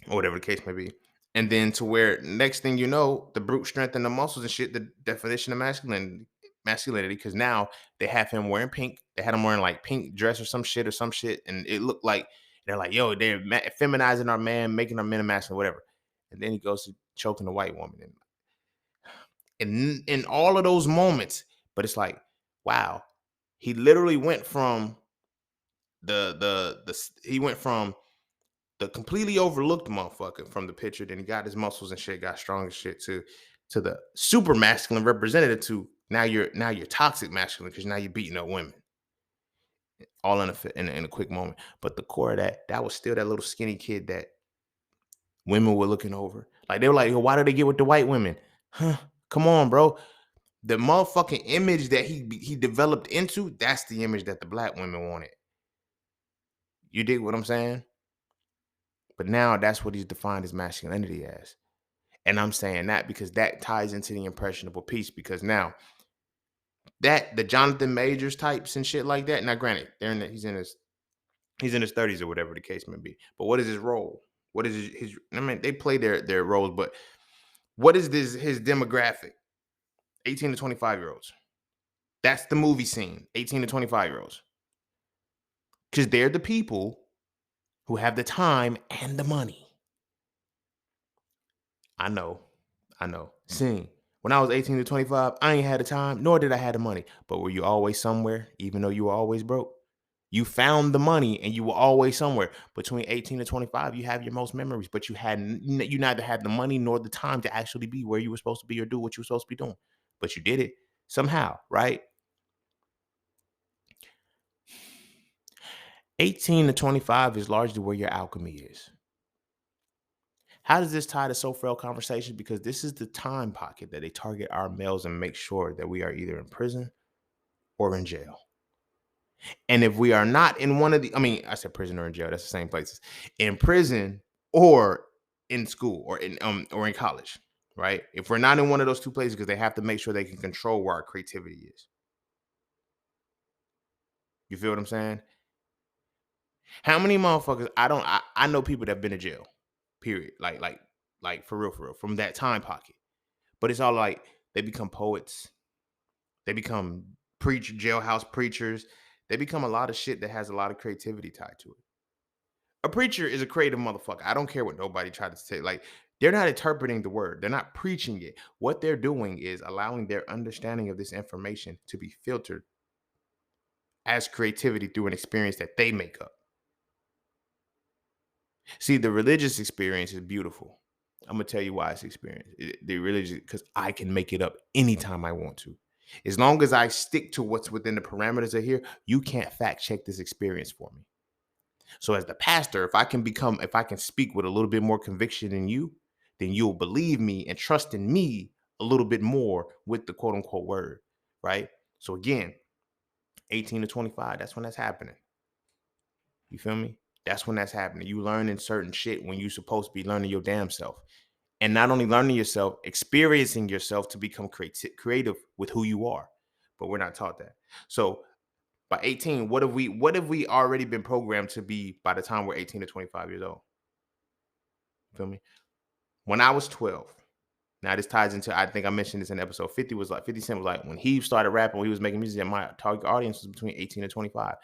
Or whatever the case may be. And then to where next thing you know, the brute strength and the muscles and shit, the definition of masculinity, because now they have him wearing pink. They had him wearing like pink dress or some shit, and it looked like they're like, yo, they're feminizing our man, making our men masculine, whatever. And then he goes to choking the white woman. And in all of those moments, but it's like, wow, he literally went from he went from the completely overlooked motherfucker from the picture. Then he got his muscles and shit, got strong as shit to the super masculine representative to now you're toxic masculine because now you're beating up women all in a quick moment. But the core of that was still that little skinny kid that women were looking over. Like they were like, why did they get with the white women? Huh? Come on, bro. The motherfucking image that he developed into, that's the image that the black women wanted. You dig what I'm saying? But now that's what he's defined his masculinity as. And I'm saying that because that ties into the impressionable piece. Because now that the Jonathan Majors types and shit like that. Now, granted, he's in his 30s or whatever the case may be. But what is his role? What is his I mean, they play their roles, but what is his demographic? 18 to 25-year-olds. That's the movie scene. 18 to 25-year-olds. Because they're the people who have the time and the money. I know. Scene. When I was 18 to 25, I ain't had the time, nor did I have the money. But were you always somewhere, even though you were always broke? You found the money and you were always somewhere. Between 18 to 25, you have your most memories, but you neither had the money nor the time to actually be where you were supposed to be or do what you were supposed to be doing. But you did it somehow, right? 18 to 25 is largely where your alchemy is. How does this tie to Frail Conversations? Because this is the time pocket that they target our males and make sure that we are either in prison or in jail. And if we are not in one of I said prison or in jail, that's the same places. In prison or in school or in college. right? If we're not in one of those two places, because they have to make sure they can control where our creativity is. You feel what I'm saying? How many motherfuckers I know people that have been to jail, period. Like for real, from that time pocket. But it's all like they become poets, they become jailhouse preachers, they become a lot of shit that has a lot of creativity tied to it. A preacher is a creative motherfucker. I don't care what nobody tried to say. Like, they're not interpreting the word, they're not preaching it. What they're doing is allowing their understanding of this information to be filtered as creativity through an experience that they make up. See, the religious experience is beautiful. I'm gonna tell you why it's experience. The religious, because I can make it up anytime I want to. As long as I stick to what's within the parameters of here, you can't fact check this experience for me. So as the pastor, if I can speak with a little bit more conviction than you, then you'll believe me and trust in me a little bit more with the quote unquote word, right? So again, 18 to 25, that's when that's happening. You feel me? That's when that's happening. You learning certain shit when you supposed to be learning your damn self. And not only learning yourself, experiencing yourself to become creative with who you are. But we're not taught that. So by 18, what have we already been programmed to be by the time we're 18 to 25 years old? You feel me? When I was 12, now this ties into, I think I mentioned this in episode 50, was like 50 Cent was like, when he started rapping, when he was making music, and my target audience was between 18 and 25,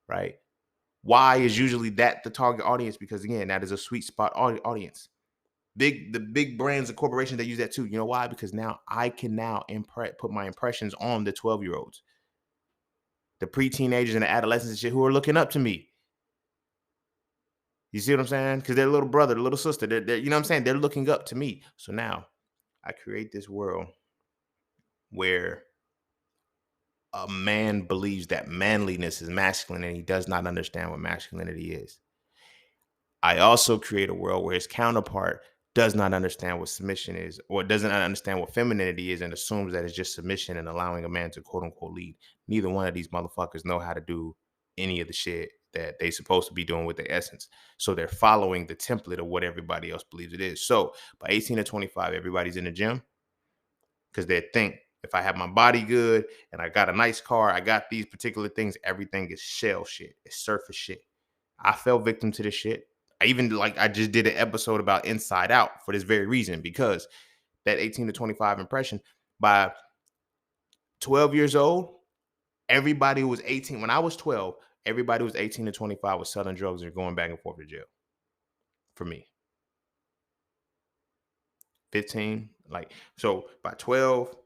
right? Why is usually that the target audience? Because again, that is a sweet spot audience. The big brands and corporations, they use that too. You know why? Because now I can now put my impressions on the 12-year-olds, the pre-teenagers and the adolescents and shit who are looking up to me. You see what I'm saying? Because their little brother, their little sister, they're, you know what I'm saying? They're looking up to me. So now I create this world where a man believes that manliness is masculine and he does not understand what masculinity is. I also create a world where his counterpart does not understand what submission is, or doesn't understand what femininity is, and assumes that it's just submission and allowing a man to quote unquote lead. Neither one of these motherfuckers know how to do any of the shit that they supposed to be doing with their essence. So they're following the template of what everybody else believes it is. So by 18 to 25, everybody's in the gym because they think, if I have my body good and I got a nice car, I got these particular things, everything is shell shit. It's surface shit. I fell victim to this shit. I just did an episode about Inside Out for this very reason, because that 18 to 25 impression, by 12 years old, everybody who was 18, when I was 12, everybody who was 18 to 25 was selling drugs or going back and forth to jail. For me, 15, so by 12,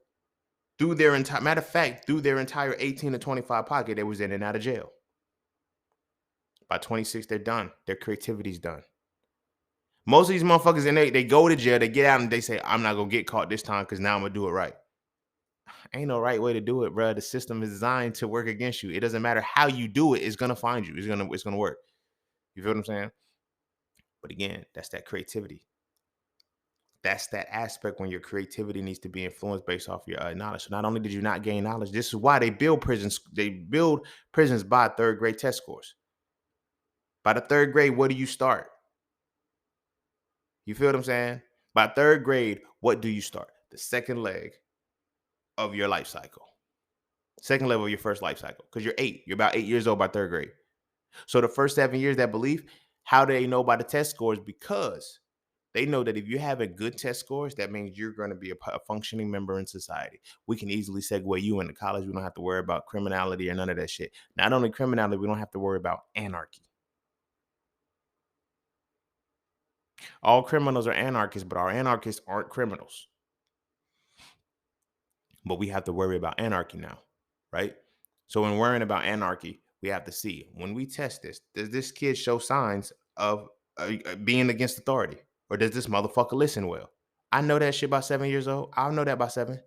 through their entire 18 to 25 pocket, they was in and out of jail. By 26, they're done. Their creativity's done. Most of these motherfuckers, and they go to jail, they get out and they say, I'm not gonna get caught this time because now I'm gonna do it right. Ain't no right way to do it, bro. The system is designed to work against you. It doesn't matter how you do it, it's gonna find you. It's gonna work. You feel what I'm saying? But again, that's that creativity. That's that aspect when your creativity needs to be influenced based off your knowledge. So not only did you not gain knowledge, this is why they build prisons. They build prisons by third grade test scores. By the third grade, what do you start? You feel what I'm saying? By third grade, what do you start? The second leg of your life cycle. Second level of your first life cycle. Because you're 8. You're about 8 years old by third grade. So the first 7 years, that belief, how do they know by the test scores? Because they know that if you have a good test scores, that means you're going to be a functioning member in society. We can easily segue you into college. We don't have to worry about criminality or none of that shit. Not only criminality, we don't have to worry about anarchy. All criminals are anarchists, but our anarchists aren't criminals. But we have to worry about anarchy now, right? So when worrying about anarchy, we have to see, when we test this, does this kid show signs of being against authority? Or does this motherfucker listen well? I know that shit by 7 years old. I'll know that by 7.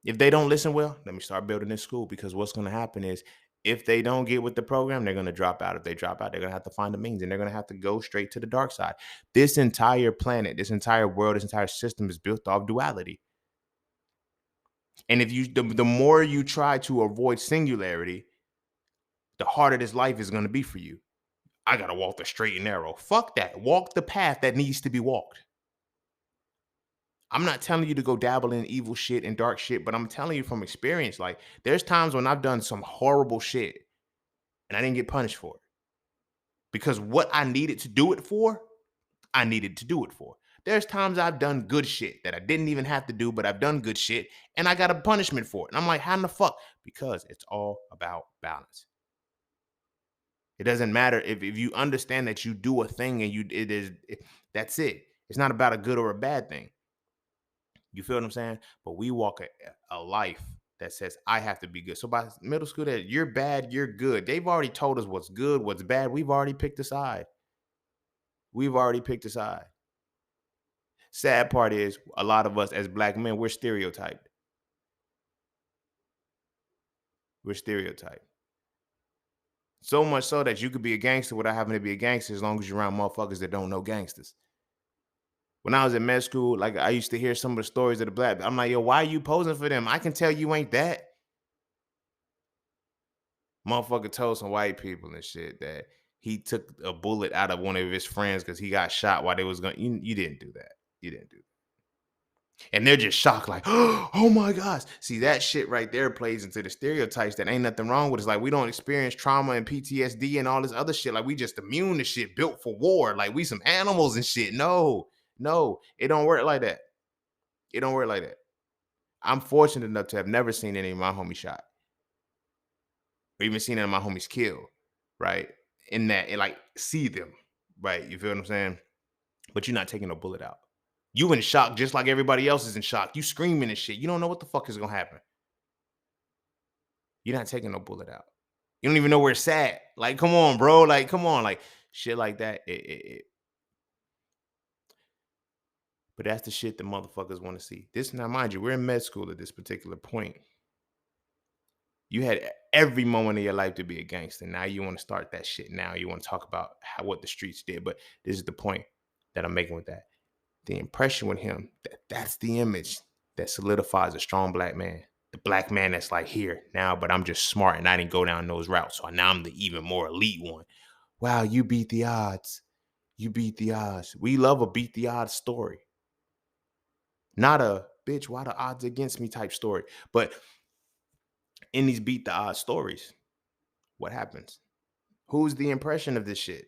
If they don't listen well, let me start building this school, because what's going to happen is, if they don't get with the program, they're going to drop out. If they drop out, they're going to have to find a means, and they're going to have to go straight to the dark side. This entire planet, this entire world, this entire system is built off duality. And if the more you try to avoid singularity, the harder this life is going to be for you. I got to walk the straight and narrow. Fuck that. Walk the path that needs to be walked. I'm not telling you to go dabble in evil shit and dark shit, but I'm telling you from experience. Like, there's times when I've done some horrible shit and I didn't get punished for it because what I needed to do it for, I needed to do it for. There's times I've done good shit that I didn't even have to do, but I've done good shit and I got a punishment for it. And I'm like, how in the fuck? Because it's all about balance. It doesn't matter if you understand that you do a thing and that's it. It's not about a good or a bad thing. You feel what I'm saying? But we walk a life that says I have to be good. So by middle school, that you're bad, you're good. They've already told us what's good, what's bad. We've already picked a side. We've already picked a side. Sad part is a lot of us as black men, we're stereotyped. We're stereotyped. So much so that you could be a gangster without having to be a gangster as long as you're around motherfuckers that don't know gangsters. When I was in med school, like I used to hear some of the stories of the black. I'm like, yo, why are you posing for them? I can tell you ain't that. Motherfucker told some white people and shit that he took a bullet out of one of his friends because he got shot while they was going. You didn't do that. You didn't do that. And they're just shocked, like, oh my gosh. See, that shit right there plays into the stereotypes that ain't nothing wrong with. It's like we don't experience trauma and PTSD and all this other shit. Like we just immune to shit, built for war. Like we some animals and shit. No, it don't work like that. It don't work like that. I'm fortunate enough to have never seen any of my homies shot, or even seen any of my homies killed, right? In that, and like see them, right? You feel what I'm saying? But you're not taking a bullet out. You in shock just like everybody else is in shock. You screaming and shit. You don't know what the fuck is gonna happen. You're not taking no bullet out. You don't even know where it's at. Like, come on, bro. Like, come on. Like, shit like that. But that's the shit the motherfuckers want to see. This now, mind you, we're in med school at this particular point. You had every moment of your life to be a gangster. Now you want to start that shit. Now you want to talk about what the streets did. But this is the point that I'm making with that. The impression with him, that's the image that solidifies a strong black man. The black man that's like, here now, but I'm just smart and I didn't go down those routes. So now I'm the even more elite one. Wow, you beat the odds. You beat the odds. We love a beat the odds story. Not a bitch, why the odds against me type story. But in these beat the odds stories, what happens? Who's the impression of this shit?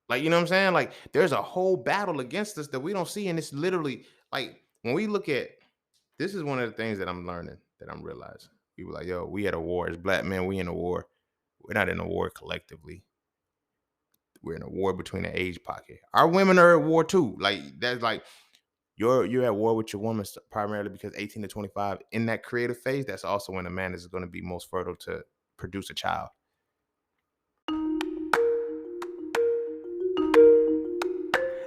Like, you know what I'm saying? Like, there's a whole battle against us that we don't see. And it's literally like when we look at this is one of the things that I'm learning, that I'm realizing. People like, yo, we at a war. As black men, we in a war. We're not in a war collectively. We're in a war between the age pocket. Our women are at war too. Like, that's like you're at war with your woman primarily because 18 to 25 in that creative phase, that's also when a man is going to be most fertile to produce a child.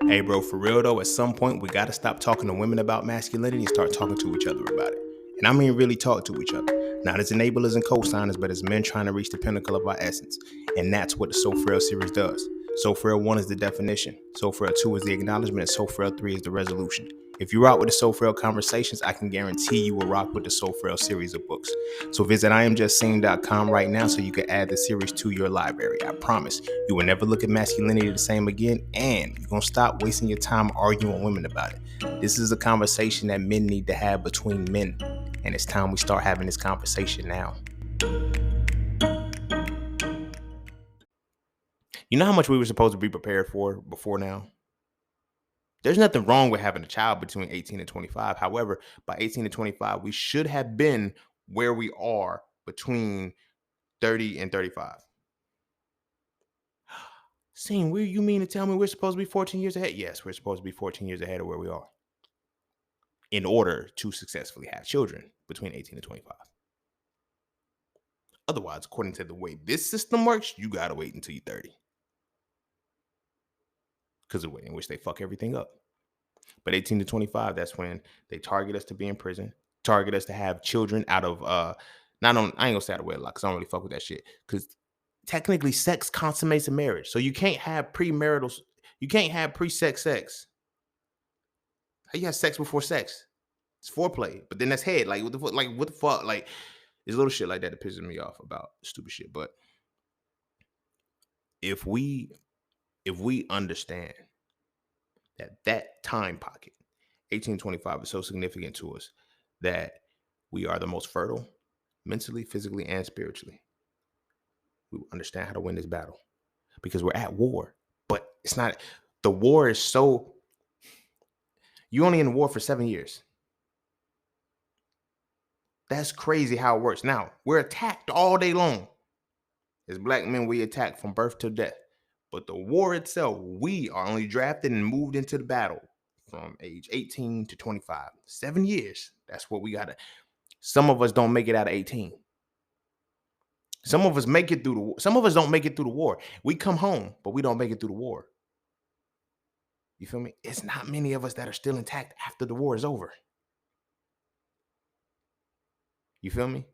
Hey, bro, for real though, at some point we got to stop talking to women about masculinity and start talking to each other about it. And I mean really talk to each other. Not as enablers and co-signers, but as men trying to reach the pinnacle of our essence. And that's what the So Frail series does. So Frail 1 is the definition. So Frail 2 is the acknowledgement. And So Frail 3 is the resolution. If you rock with the So Frail Conversations, I can guarantee you will rock with the So Frail series of books. So visit IamJustSing.com right now so you can add the series to your library. I promise you will never look at masculinity the same again, and you're going to stop wasting your time arguing with women about it. This is a conversation that men need to have between men, and it's time we start having this conversation now. You know how much we were supposed to be prepared for before now? There's nothing wrong with having a child between 18 and 25. However, by 18 to 25, we should have been where we are between 30 and 35. Sing, where you mean to tell me we're supposed to be 14 years ahead? Yes, we're supposed to be 14 years ahead of where we are in order to successfully have children between 18 and 25. Otherwise, according to the way this system works, you got to wait until you're 30. Because of the way in which they fuck everything up. But 18 to 25, that's when they target us to be in prison, target us to have children out of, I ain't gonna say out of wedlock, because I don't really fuck with that shit. Because technically sex consummates a marriage. So you can't have you can't have pre-sex sex. How you have sex before sex? It's foreplay, but then that's head. Like, what the fuck? Like, there's little shit like that that pisses me off about stupid shit. But if we understand that time pocket 1825 is so significant to us that we are the most fertile mentally, physically, and spiritually. We understand how to win this battle because we're at war. But it's not, the war is so, you're only in war for 7 years. That's crazy how it works. Now, we're attacked all day long. As black men, we attack from birth to death. But the war itself, we are only drafted and moved into the battle from age 18 to 25. 7 years. That's what we got to. Some of us don't make it out of 18. Some of us make it through the war. Some of us don't make it through the war. We come home, but we don't make it through the war. You feel me? It's not many of us that are still intact after the war is over. You feel me?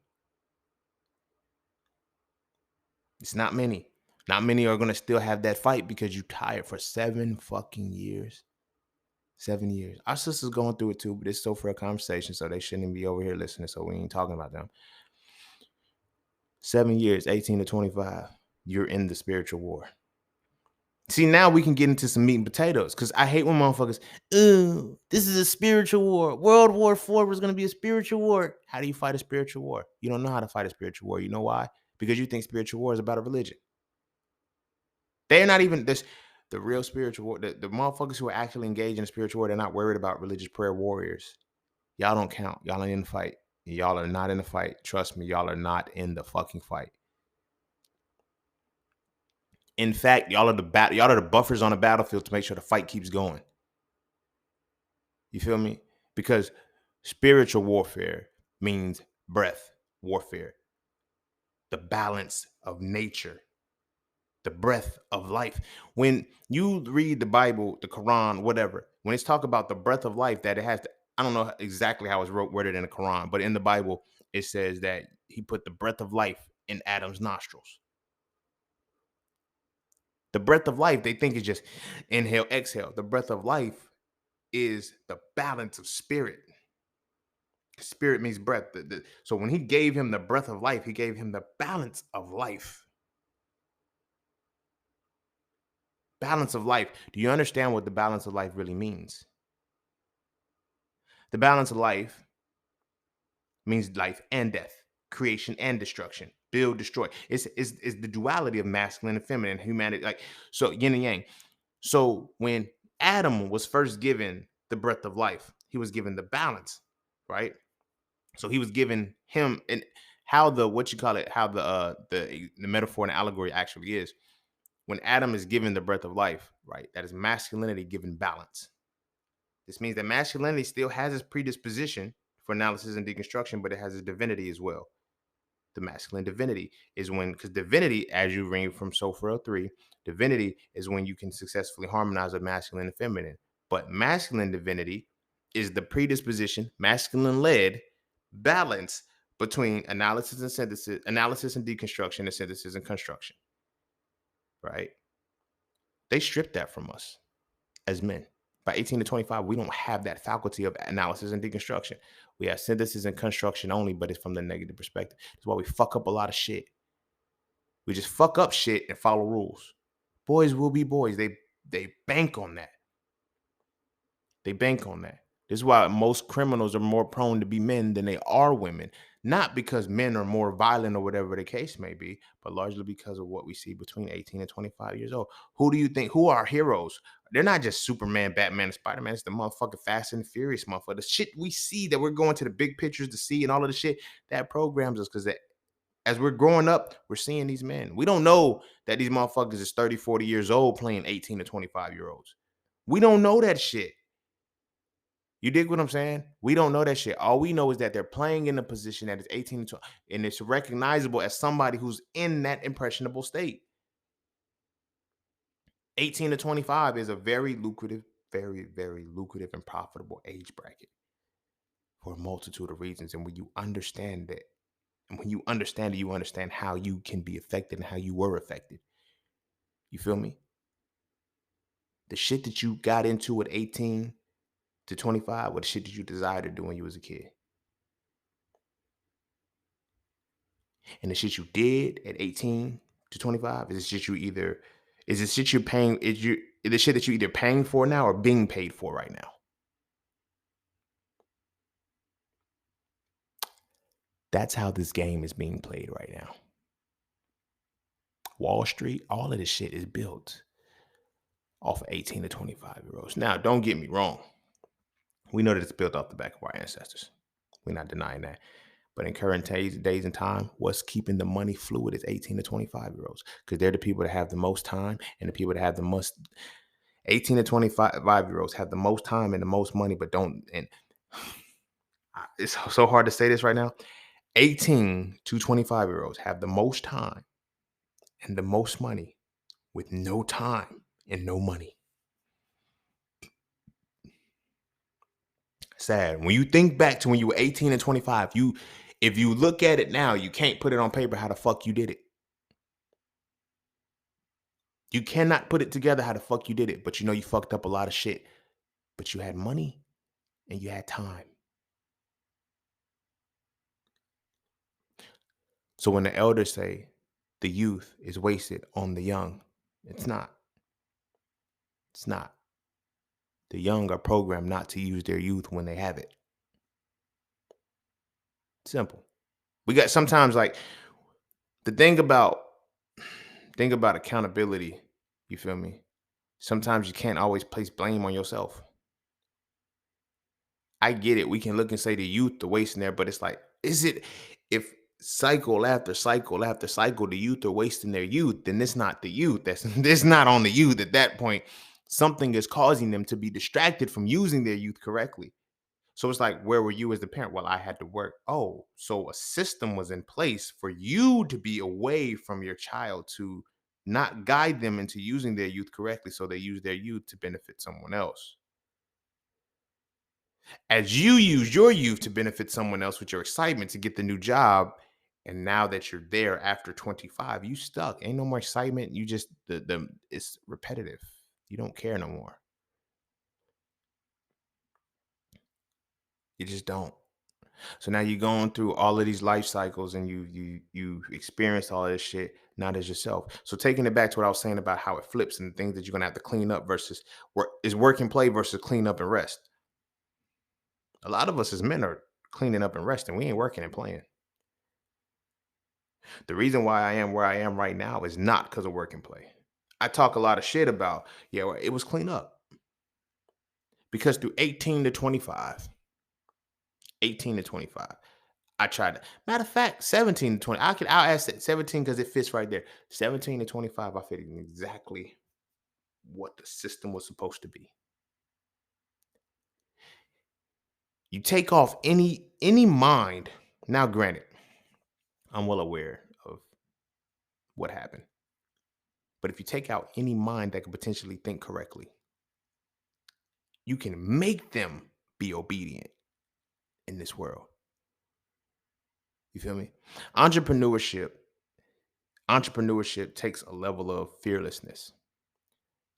It's not many. Not many are going to still have that fight because you tired for 7 fucking years. 7 years. Our sisters going through it too, but it's so Frail Conversation, so they shouldn't be over here listening, so we ain't talking about them. 7 years, 18 to 25, you're in the spiritual war. See, now we can get into some meat and potatoes, because I hate when motherfuckers, this is a spiritual war. World War IV was going to be a spiritual war. How do you fight a spiritual war? You don't know how to fight a spiritual war. You know why? Because you think spiritual war is about a religion. They're not even this. The real spiritual war, the motherfuckers who are actually engaged in a spiritual war, they're not worried about religious prayer warriors. Y'all don't count. Y'all ain't in the fight. Y'all are not in the fight. Trust me, y'all are not in the fucking fight. In fact, y'all are the buffers on the battlefield to make sure the fight keeps going. You feel me? Because spiritual warfare means breath warfare, the balance of nature, the breath of life. When you read the Bible, the Quran, whatever, when it's talk about the breath of life, that it has to, I don't know exactly how it's worded in the Quran, but in the Bible, it says that he put the breath of life in Adam's nostrils. The breath of life, they think is just inhale, exhale. The breath of life is the balance of spirit. Spirit means breath. So when he gave him the breath of life, he gave him the balance of life. Balance of life. Do you understand what the balance of life really means? The balance of life means life and death, creation and destruction, build, destroy. It's the duality of masculine and feminine, humanity, like, so yin and yang. So when Adam was first given the breath of life, he was given the balance, right? So he was given him, and how the how the metaphor and allegory actually is. When Adam is given the breath of life, right? That is masculinity given balance. This means that masculinity still has its predisposition for analysis and deconstruction, but it has its divinity as well. The masculine divinity is when, because divinity, as you read from Frail 3, divinity is when you can successfully harmonize with masculine and feminine. But masculine divinity is the predisposition, masculine led balance between analysis and synthesis, analysis and deconstruction, and synthesis and construction. Right? They stripped that from us as men. By 18 to 25, we don't have that faculty of analysis and deconstruction. We have synthesis and construction only, but it's from the negative perspective. That's why we fuck up a lot of shit. We just fuck up shit and follow rules. Boys will be boys. They bank on that. They bank on that. This is why most criminals are more prone to be men than they are women. Not because men are more violent or whatever the case may be, but largely because of what we see between 18 and 25 years old. Who do you think, who are our heroes? They're not just Superman, Batman, and Spider-Man. It's the motherfucking Fast and Furious motherfucker. The shit we see that we're going to the big pictures to see and all of the shit, that programs us, because as we're growing up, we're seeing these men. We don't know that these motherfuckers is 30, 40 years old playing 18 to 25-year-olds. We don't know that shit. You dig what I'm saying? We don't know that shit. All we know is that they're playing in a position that is 18 to 20, and it's recognizable as somebody who's in that impressionable state. 18 to 25 is a very lucrative, very, very lucrative and profitable age bracket for a multitude of reasons. And when you understand that, and when you understand it, you understand how you can be affected and how you were affected. You feel me? The shit that you got into at 18 to 25, what the shit that you desired to do when you was a kid. And the shit you did at 18 to 25 is the shit you're paying, is the shit that you're either paying for now or being paid for right now. That's how this game is being played right now. Wall Street, all of this shit is built off of 18 to 25-year-olds. Now, don't get me wrong. We know that it's built off the back of our ancestors. We're not denying that. But in current days and time, what's keeping the money fluid is 18 to 25-year-olds, because they're the people that have the most time, and the people that have the most 18 to 25-year-olds have the most time and the most money, but don't. And it's so hard to say this right now. 18 to 25-year-olds have the most time and the most money with no time and no money. Sad. When you think back to when you were 18 and 25, if you look at it now, you can't put it on paper how the fuck you did it. You cannot put it together how the fuck you did it, but you know you fucked up a lot of shit. But you had money and you had time. So when the elders say the youth is wasted on the young, it's not. It's not. The young are programmed not to use their youth when they have it. Simple. We got sometimes like the thing about accountability, you feel me? Sometimes you can't always place blame on yourself. I get it. We can look and say the youth, the wasting there, but it's like, is it if cycle after cycle after cycle, the youth are wasting their youth, then it's not the youth. That's this not on the youth at that point. Something is causing them to be distracted from using their youth correctly. So it's like, where were you as the parent? Well, I had to work. Oh, so a system was in place for you to be away from your child to not guide them into using their youth correctly. So they use their youth to benefit someone else. As you use your youth to benefit someone else with your excitement to get the new job, and now that you're there after 25, you stuck. Ain't no more excitement. You just the it's repetitive. You don't care no more. You just don't. So now you're going through all of these life cycles and you experience all of this shit not as yourself. So taking it back to what I was saying about how it flips and the things that you're gonna have to clean up versus work and play versus clean up and rest. A lot of us as men are cleaning up and resting. We ain't working and playing. The reason why I am where I am right now is not because of work and play. I talk a lot of shit about, yeah, well, it was clean up. Because through 18 to 25, 18 to 25, I tried to. Matter of fact, 17 to 20. I'll ask that 17 because it fits right there. 17 to 25, I fit in exactly what the system was supposed to be. You take off any mind. Now, granted, I'm well aware of what happened. But if you take out any mind that could potentially think correctly, you can make them be obedient in this world. You feel me? Entrepreneurship, entrepreneurship takes a level of fearlessness.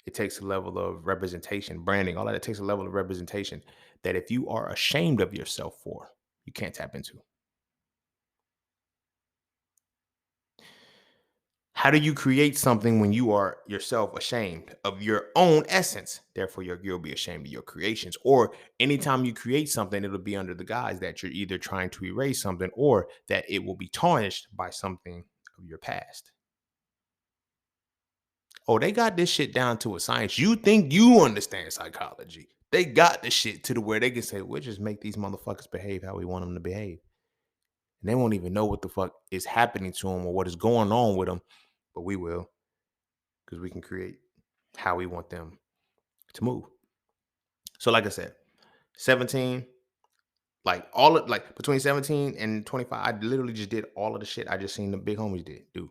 It takes a level of representation, branding, all of that takes a level of representation that if you are ashamed of yourself for, you can't tap into. How do you create something when you are yourself ashamed of your own essence? Therefore, you'll be ashamed of your creations. Or anytime you create something, it'll be under the guise that you're either trying to erase something or that it will be tarnished by something of your past. Oh, they got this shit down to a science. You think you understand psychology. They got the shit to the where they can say, we'll just make these motherfuckers behave how we want them to behave. And they won't even know what the fuck is happening to them or what is going on with them. But we will, because we can create how we want them to move. So, like I said, 17, like all of like between 17 and 25, I literally just did all of the shit I just seen the big homies do.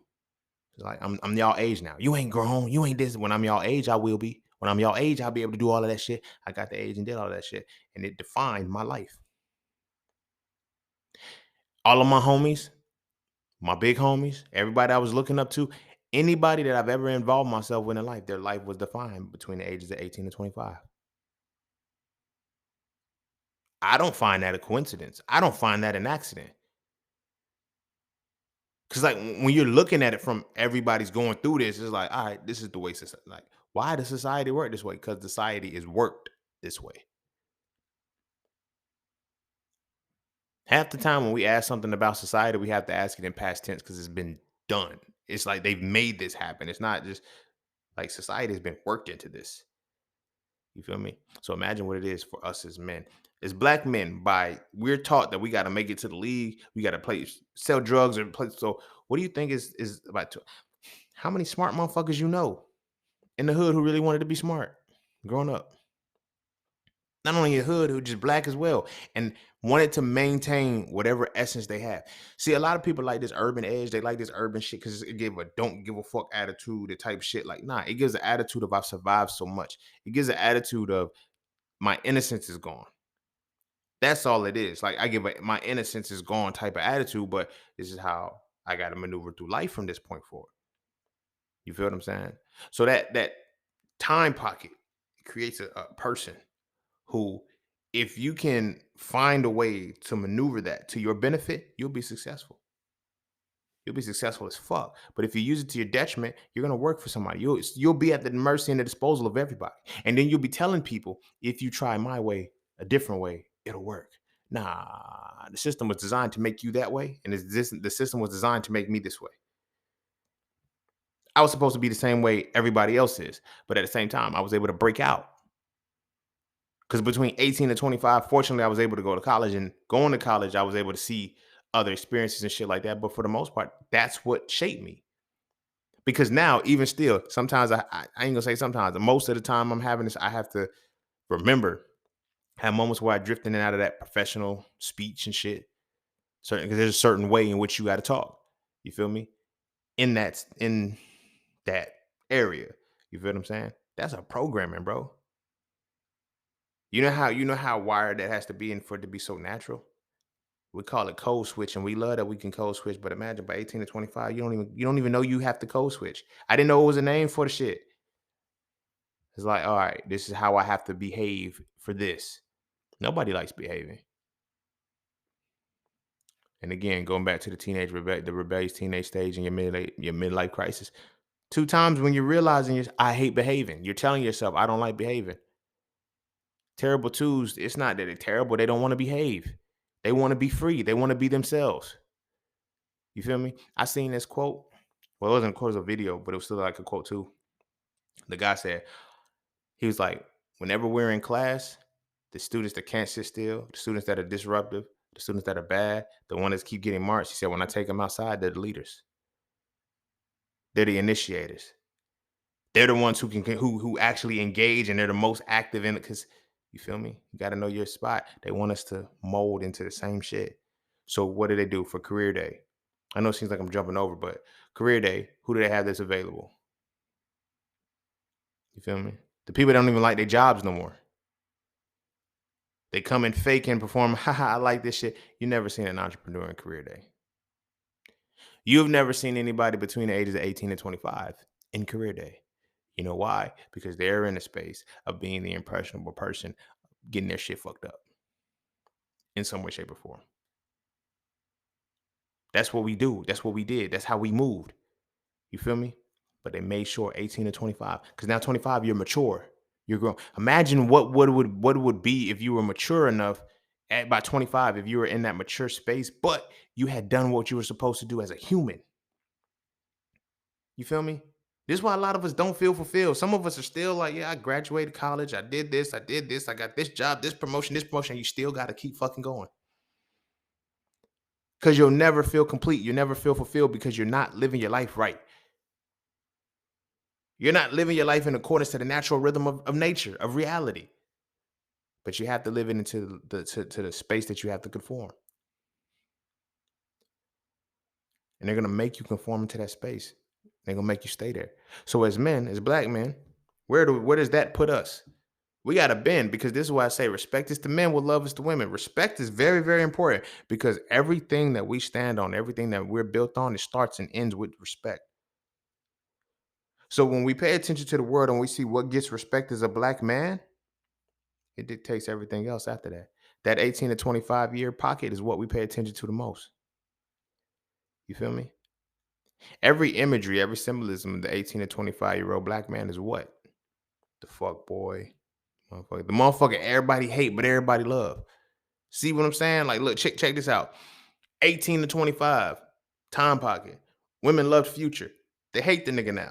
It's like I'm y'all age now. You ain't grown. You ain't this. When I'm y'all age, I will be. When I'm y'all age, I'll be able to do all of that shit. I got the age and did all of that shit. And it defined my life. All of my homies, my big homies, everybody I was looking up to, anybody that I've ever involved myself with in life, their life was defined between the ages of 18 and 25. I don't find that a coincidence. I don't find that an accident. Cause like when you're looking at it from everybody's going through this, it's like, all right, this is the way society. Like, why does society work this way? Because society is worked this way. Half the time when we ask something about society, we have to ask it in past tense because it's been done. It's like they've made this happen. It's not just like society has been worked into this. You feel me? So imagine what it is for us as men. As black men, we're taught that we got to make it to the league, we got to play, sell drugs, and play. So, what do you think is about? How many smart motherfuckers you know in the hood who really wanted to be smart growing up? Not only in the hood, who just black as well, and wanted to maintain whatever essence they have. See, a lot of people like this urban edge. They like this urban shit because it give a don't give a fuck attitude, the type shit. Like, nah, it gives the attitude of I've survived so much. It gives the attitude of my innocence is gone. That's all it is. Like I give my innocence is gone type of attitude, but this is how I got to maneuver through life from this point forward. You feel what I'm saying? So that time pocket creates a person who, if you can find a way to maneuver that to your benefit, you'll be successful. You'll be successful as fuck. But if you use it to your detriment, you're gonna work for somebody. You'll be at the mercy and the disposal of everybody. And then you'll be telling people, if you try my way, a different way, it'll work. Nah, the system was designed to make you that way, and the system was designed to make me this way. I was supposed to be the same way everybody else is, but at the same time, I was able to break out. Because between 18 and 25, fortunately, I was able to go to college. And going to college, I was able to see other experiences and shit like that. But for the most part, that's what shaped me. Because now, even still, sometimes I ain't gonna say sometimes. Most of the time I'm having this, I have to remember, have moments where I drift in and out of that professional speech and shit. Certain because there's a certain way in which you got to talk. You feel me? In that area. You feel what I'm saying? That's a programming, bro. You know how wired that has to be in for it to be so natural? We call it code switch, and we love that we can code switch. But imagine by 18 to 25, you don't even know you have to code switch. I didn't know it was a name for the shit. It's like, all right, this is how I have to behave for this. Nobody likes behaving. And again, going back to the rebellious teenage stage and your midlife crisis. Two times when you're realizing I hate behaving. You're telling yourself, I don't like behaving. Terrible twos, it's not that they're terrible. They don't want to behave. They want to be free. They want to be themselves. You feel me? I seen this quote. Well, it wasn't a quote, it was a video, but it was still like a quote too. The guy said, he was like, whenever we're in class, the students that can't sit still, the students that are disruptive, the students that are bad, the ones that keep getting marched, he said, when I take them outside, they're the leaders. They're the initiators. They're the ones who actually engage, and they're the most active in it. Because you feel me? You got to know your spot. They want us to mold into the same shit. So what do they do for career day? I know it seems like I'm jumping over, but career day, who do they have that's available? You feel me? The people that don't even like their jobs no more. They come and fake and perform. Haha, I like this shit. You never seen an entrepreneur in career day. You've never seen anybody between the ages of 18 and 25 in career day. You know why? Because they're in a space of being the impressionable person, getting their shit fucked up in some way, shape, or form. That's what we do. That's what we did. That's how we moved. You feel me? But they made sure 18 to 25. Because now 25, you're mature. You're grown. Imagine what it would be if you were mature enough by 25, if you were in that mature space, but you had done what you were supposed to do as a human. You feel me? This is why a lot of us don't feel fulfilled. Some of us are still like, yeah, I graduated college. I did this. I did this. I got this job, this promotion, this promotion. You still got to keep fucking going. Because you'll never feel complete. You'll never feel fulfilled because you're not living your life right. You're not living your life in accordance to the natural rhythm of nature, of reality. But you have to live it into to the space that you have to conform. And they're going to make you conform into that space. They're going to make you stay there. So as men, as black men, where does that put us? We got to bend, because this is why I say respect is to men, what love is to women. Respect is very, very important, because everything that we stand on, everything that we're built on, it starts and ends with respect. So when we pay attention to the world and we see what gets respect as a black man, it dictates everything else after that. That 18 to 25 year pocket is what we pay attention to the most. You feel me? Every imagery, every symbolism of the 18 to 25-year-old black man is what? The fuck boy. Motherfucker. The motherfucker everybody hate, but everybody love. See what I'm saying? Like, look, check this out. 18 to 25, time pocket. Women love Future. They hate the nigga now.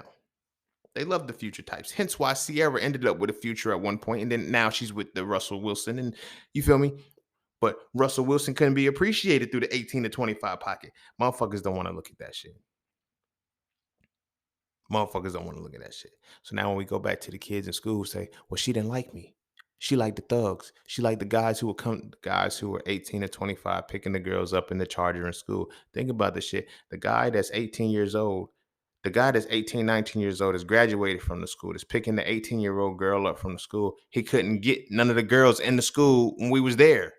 They love the Future types. Hence why Sierra ended up with a Future at one point, and then now she's with the Russell Wilson. And you feel me? But Russell Wilson couldn't be appreciated through the 18 to 25 pocket. Motherfuckers don't want to look at that shit. Motherfuckers don't want to look at that shit. So now when we go back to the kids in school, say, well, she didn't like me. She liked the thugs. She liked the guys who were 18 to 25 picking the girls up in the charger in school. Think about this shit. The guy that's 18 years old, the guy that's 18, 19 years old is graduated from the school, is picking the 18-year-old girl up from the school. He couldn't get none of the girls in the school when we was there.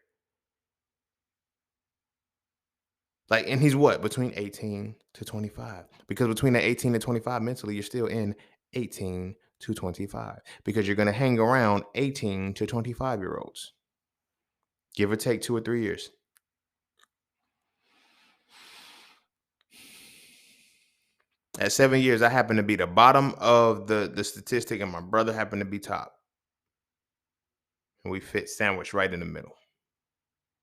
Like, and he's what? Between 18 to 25. Because between the 18 to 25 mentally, you're still in 18 to 25. Because you're going to hang around 18 to 25-year-olds. Give or take 2 or 3 years. At 7 years, I happen to be the bottom of the statistic, and my brother happened to be top. And we fit sandwiched right in the middle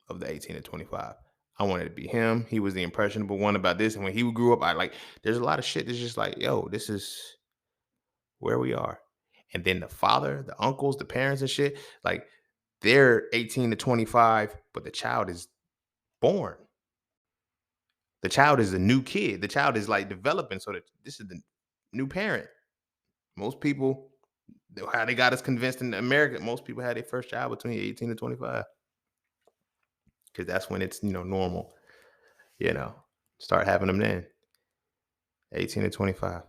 of the 18 to 25. I wanted to be him. He was the impressionable one about this. And when he grew up, there's a lot of shit that's just like, yo, this is where we are. And then the father, the uncles, the parents and shit, like they're 18 to 25, but the child is born. The child is a new kid. The child is like developing. So that this is the new parent. Most people, how they got us convinced in America, most people had their first child between 18 to 25. Because that's when it's, normal, start having them then. 18 to 25.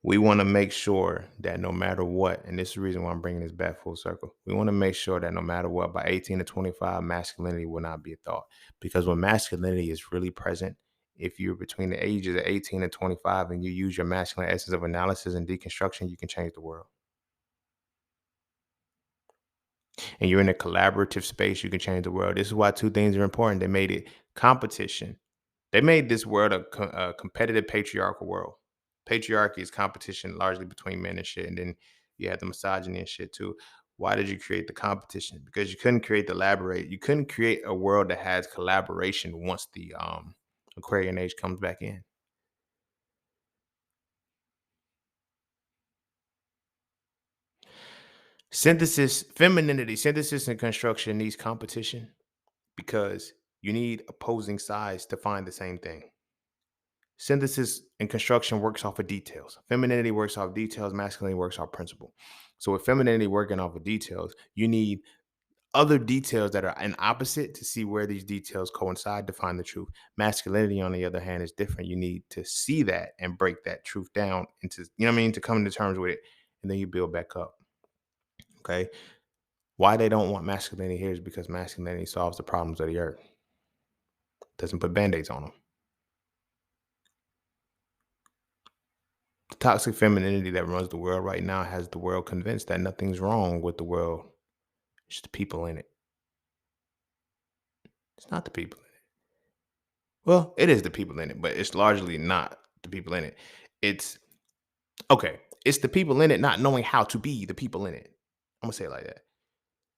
We want to make sure that no matter what, and this is the reason why I'm bringing this back full circle, we want to make sure that no matter what, by 18 to 25, masculinity will not be a thought. Because when masculinity is really present, if you're between the ages of 18 and 25 and you use your masculine essence of analysis and deconstruction, you can change the world. And you're in a collaborative space, you can change the world. This is why two things are important. They made it competition. They made this world a competitive patriarchal world. Patriarchy is competition largely between men and shit. And then you have the misogyny and shit too. Why did you create the competition? Because you couldn't create the elaborate. You couldn't create a world that has collaboration once the Aquarian age comes back in. Femininity, synthesis and construction needs competition because you need opposing sides to find the same thing. Synthesis and construction works off of details. Femininity works off details. Masculinity works off principle. So with femininity working off of details, you need other details that are an opposite to see where these details coincide to find the truth. Masculinity, on the other hand, is different. You need to see that and break that truth down into, to come to terms with it. And then you build back up. Okay. Why they don't want masculinity here is because masculinity solves the problems of the earth. Doesn't put band-aids on them. The toxic femininity that runs the world right now has the world convinced that nothing's wrong with the world. It's the people in it. It's not the people in it. Well, it is the people in it, but it's largely not the people in it. It's the people in it not knowing how to be the people in it. I'm going to say it like that.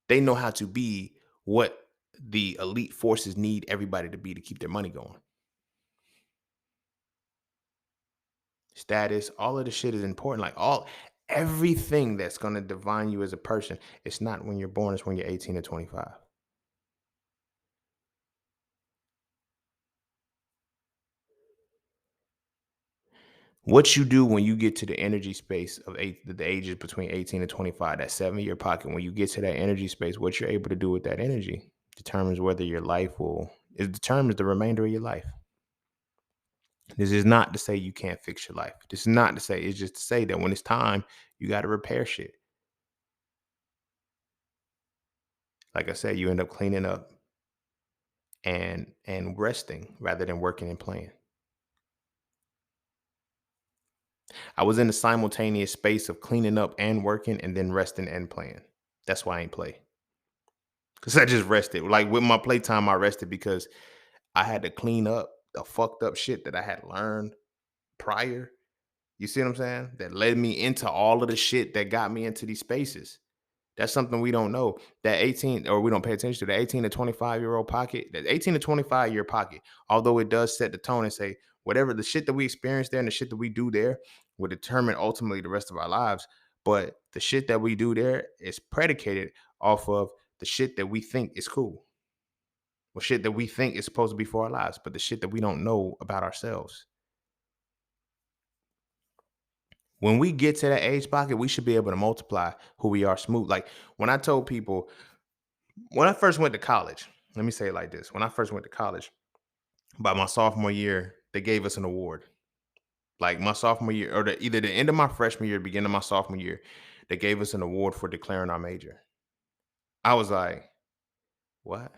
They know how to be what the elite forces need everybody to be to keep their money going. Status, all of the shit is important. Everything that's going to define you as a person, it's not when you're born, it's when you're 18 to 25. What you do when you get to the energy space of the ages between 18 and 25, that 7-year pocket, when you get to that energy space, what you're able to do with that energy determines whether your life it determines the remainder of your life. This is not to say you can't fix your life. This is not to say, it's just to say that when it's time, you got to repair shit. Like I said, you end up cleaning up and resting rather than working and playing. I was in the simultaneous space of cleaning up and working and then resting and playing. That's why I ain't play. Because I just rested. Like with my playtime, I rested because I had to clean up the fucked up shit that I had learned prior. You see what I'm saying? That led me into all of the shit that got me into these spaces. That's something we don't know. That 18, or we don't pay attention to, the 18 to 25-year-old pocket, that 18 to 25-year pocket, although it does set the tone and say whatever the shit that we experience there and the shit that we do there will determine ultimately the rest of our lives. But the shit that we do there is predicated off of the shit that we think is cool, or shit that we think is supposed to be for our lives, but the shit that we don't know about ourselves. When we get to that age pocket, we should be able to multiply who we are smooth. Like when I told people, when I first went to college, let me say it like this. When I first went to college, by my sophomore year, they gave us an award. Like my sophomore year, or either the end of my freshman year, beginning of my sophomore year, they gave us an award for declaring our major. I was like, what?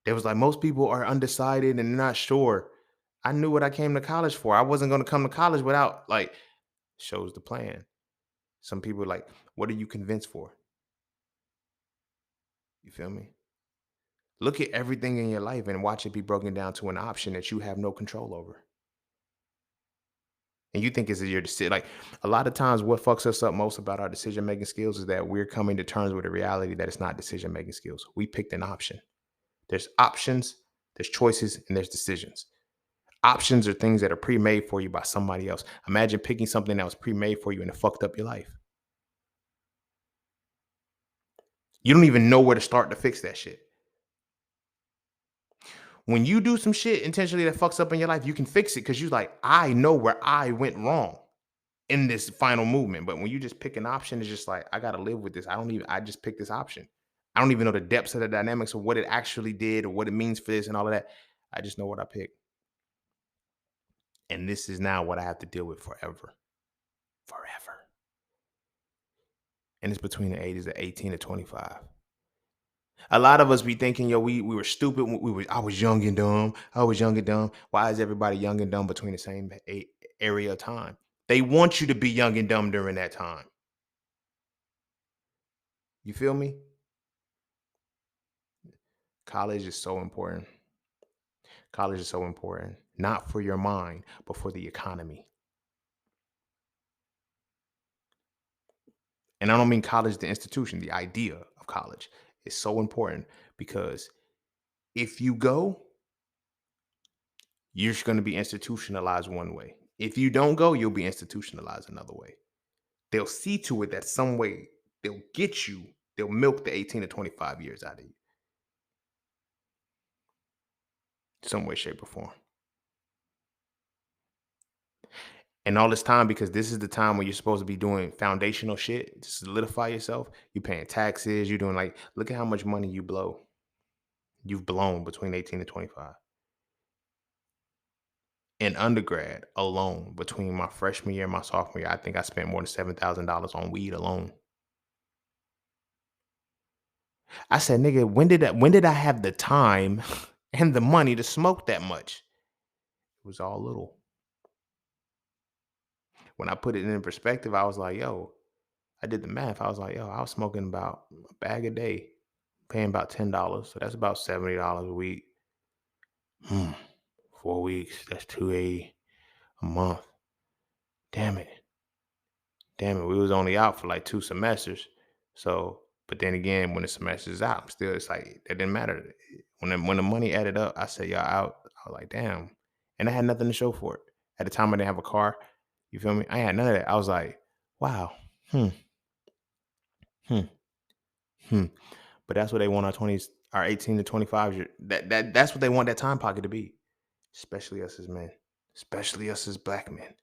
They was like, most people are undecided and not sure. I knew what I came to college for. I wasn't going to come to college without, like, shows the plan. Some people are like, what are you convinced for? You feel me? Look at everything in your life and watch it be broken down to an option that you have no control over. And you think it's your decision. Like a lot of times, what fucks us up most about our decision making skills is that we're coming to terms with the reality that it's not decision making skills. We picked an option. There's options, there's choices, and there's decisions. Options are things that are pre made for you by somebody else. Imagine picking something that was pre made for you and it fucked up your life. You don't even know where to start to fix that shit. When you do some shit intentionally that fucks up in your life, you can fix it because you're like, I know where I went wrong in this final movement. But when you just pick an option, it's just like, I gotta live with this. I just picked this option. I don't even know the depths of the dynamics of what it actually did or what it means for this and all of that. I just know what I picked. And this is now what I have to deal with forever. Forever. And it's between the ages of 18 to 25. A lot of us be thinking, yo, we were stupid. I was young and dumb. I was young and dumb. Why is everybody young and dumb between the same area of time? They want you to be young and dumb during that time. You feel me? College is so important. College is so important, not for your mind, but for the economy. And I don't mean college, the institution, the idea of college is so important because if you go, you're going to be institutionalized one way. If you don't go, you'll be institutionalized another way. They'll see to it that some way they'll get you, they'll milk the 18 to 25 years out of you, some way, shape, or form. And all this time, because this is the time when you're supposed to be doing foundational shit to solidify yourself. You're paying taxes, you're doing like, look at how much money you've blown between 18 and 25. In undergrad alone, between my freshman year and my sophomore year, I think I spent more than $7,000 on weed alone. I said, nigga, when did I have the time and the money to smoke that much? It was all little. When I put it in perspective, I was like, yo, I did the math. I was like, yo, I was smoking about a bag a day, paying about $10. So that's about $70 a week. 4 weeks, that's 280 a month. Damn it. Damn it. We was only out for like 2 semesters. So, but then again, when the semester's out, it's like that didn't matter. When the money added up, I said, y'all out. I was like, damn. And I had nothing to show for it. At the time I didn't have a car. You feel me? I had none of that. I was like, wow. Hmm. Hmm. Hmm. But that's what they want our 20s, our 18 to 25 year. That's what they want that time pocket to be. Especially us as men. Especially us as black men.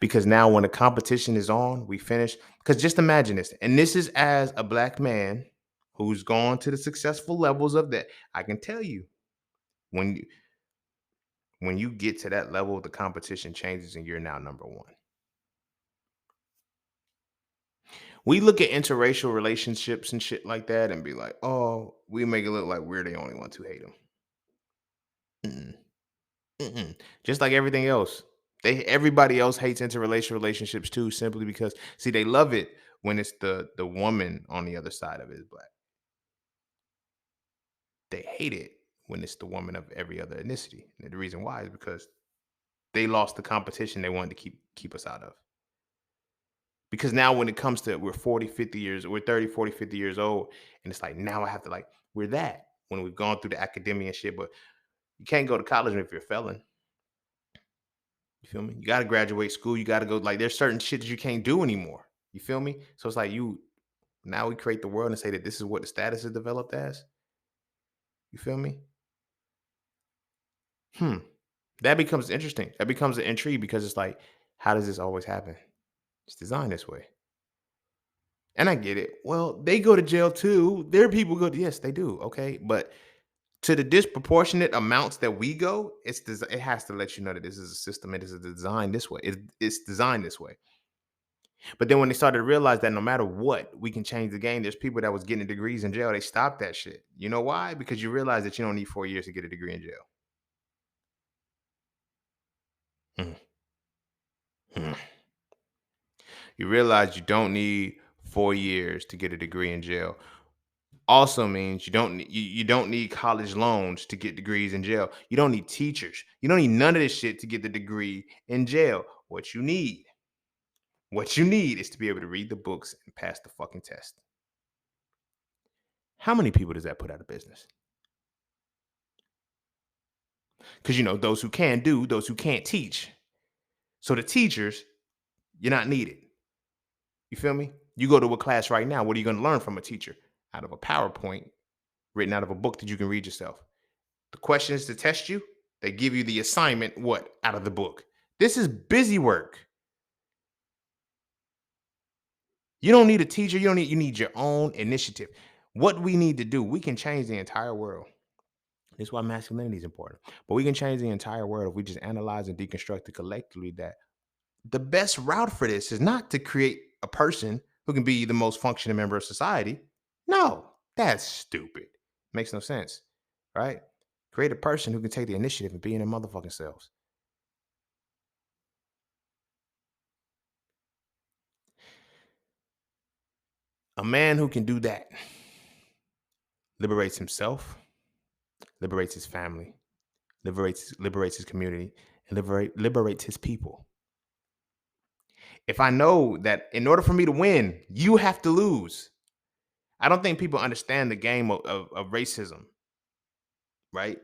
Because now when the competition is on, we finish. Because just imagine this. And this is as a black man who's gone to the successful levels of that. I can tell you, when you when you get to that level, the competition changes and you're now number one. We look at interracial relationships and shit like that and be like, oh, we make it look like we're the only ones who hate them. Mm-mm, mm-mm. Just like everything else. Everybody else hates interracial relationships too, simply because see, they love it when it's the woman on the other side of it is black. They hate it when it's the woman of every other ethnicity. And the reason why is because they lost the competition they wanted to keep us out of. Because now when it comes to we're 40, 50 years, we're 30, 40, 50 years old, and it's like now I have to like we're that when we've gone through the academia and shit, but you can't go to college if you're a felon. You feel me? You gotta graduate school, you gotta go, like there's certain shit that you can't do anymore. You feel me? So it's like you now we create the world and say that this is what the status is developed as. You feel me? Hmm. That becomes interesting. That becomes an intrigue because it's like, how does this always happen? It's designed this way. And I get it. Well, they go to jail too. Their people go to, yes, they do. Okay. But to the disproportionate amounts that we go, it has to let you know that this is a system. It is designed this way. It's designed this way. But then when they started to realize that no matter what, we can change the game. There's people that was getting degrees in jail. They stopped that shit. You know why? Because you realize that you don't need 4 years to get a degree in jail. Mhm. Mhm. You realize you don't need 4 years to get a degree in jail. Also means you don't need college loans to get degrees in jail. You don't need teachers. You don't need none of this shit to get the degree in jail. What you need is to be able to read the books and pass the fucking test. How many people does that put out of business? Because those who can do, those who can't teach. So the teachers, you're not needed. You feel me? You go to a class right now. What are you going to learn from a teacher? Out of a PowerPoint written out of a book that you can read yourself. The questions to test you, they give you the assignment, what? Out of the book. This is busy work. You don't need a teacher. You need your own initiative. What we need to do, we can change the entire world. This is why masculinity is important. But we can change the entire world if we just analyze and deconstruct it collectively that the best route for this is not to create a person who can be the most functioning member of society. No, that's stupid. Makes no sense, right? Create a person who can take the initiative and be in their motherfucking selves. A man who can do that liberates himself, liberates his family, liberates his community, and liberates his people. If I know that in order for me to win, you have to lose. I don't think people understand the game of racism, right?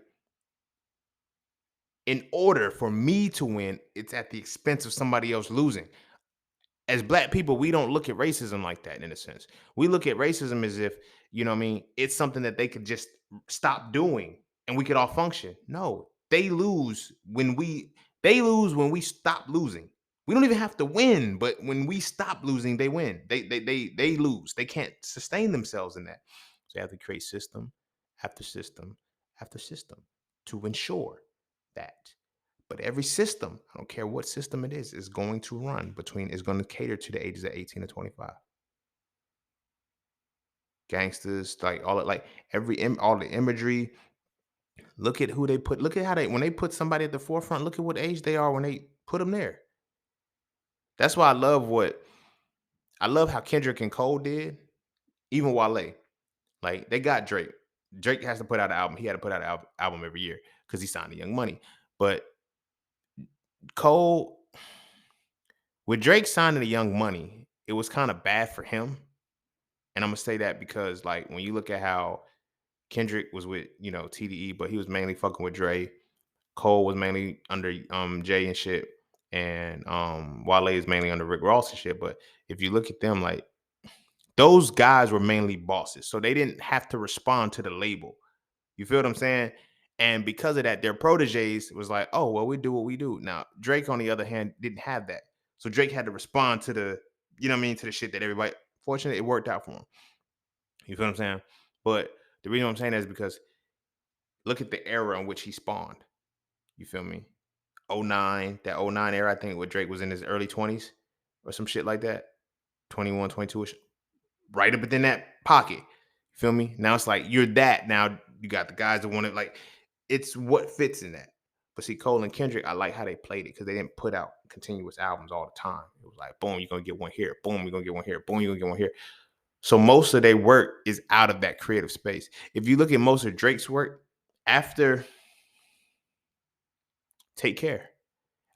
In order for me to win, it's at the expense of somebody else losing. As black people, we don't look at racism like that in a sense. We look at racism as if, what I mean, it's something that they could just stop doing and we could all function. No, they lose when we stop losing. We don't even have to win, but when we stop losing, they win. They lose. They can't sustain themselves in that. So you have to create system after system after system to ensure that. But every system, I don't care what system it is going to is going to cater to the ages of 18 to 25. Gangsters, like all it, like all the imagery. Look at who they put. Look at how when they put somebody at the forefront. Look at what age they are when they put them there. That's why I love how Kendrick and Cole did. Even Wale, like they got Drake. Drake has to put out an album. He had to put out an album every year because he signed to Young Money. But Cole, with Drake signing to Young Money, it was kind of bad for him. And I'm gonna say that because like when you look at how Kendrick was with, TDE, but he was mainly fucking with Dre. Cole was mainly under Jay and shit. And Wale is mainly under Rick Ross and shit. But if you look at them, like those guys were mainly bosses. So they didn't have to respond to the label. You feel what I'm saying? And because of that, their proteges was like, oh, well, we do what we do. Now, Drake, on the other hand, didn't have that. So Drake had to respond to the, to the shit that everybody, fortunately, it worked out for him. You feel what I'm saying? But the reason I'm saying that is because look at the era in which he spawned. You feel me? '09, that '09 era, I think where Drake was in his early 20s or some shit like that. 21, 22ish. Right up within that pocket. You feel me? Now it's like you're that. Now you got the guys that want to like it's what fits in that. But see, Cole and Kendrick, I like how they played it because they didn't put out continuous albums all the time. It was like, boom, you're gonna get one here, boom, you're gonna get one here, boom, you're gonna get one here. So most of their work is out of that creative space. If you look at most of Drake's work, after Take Care,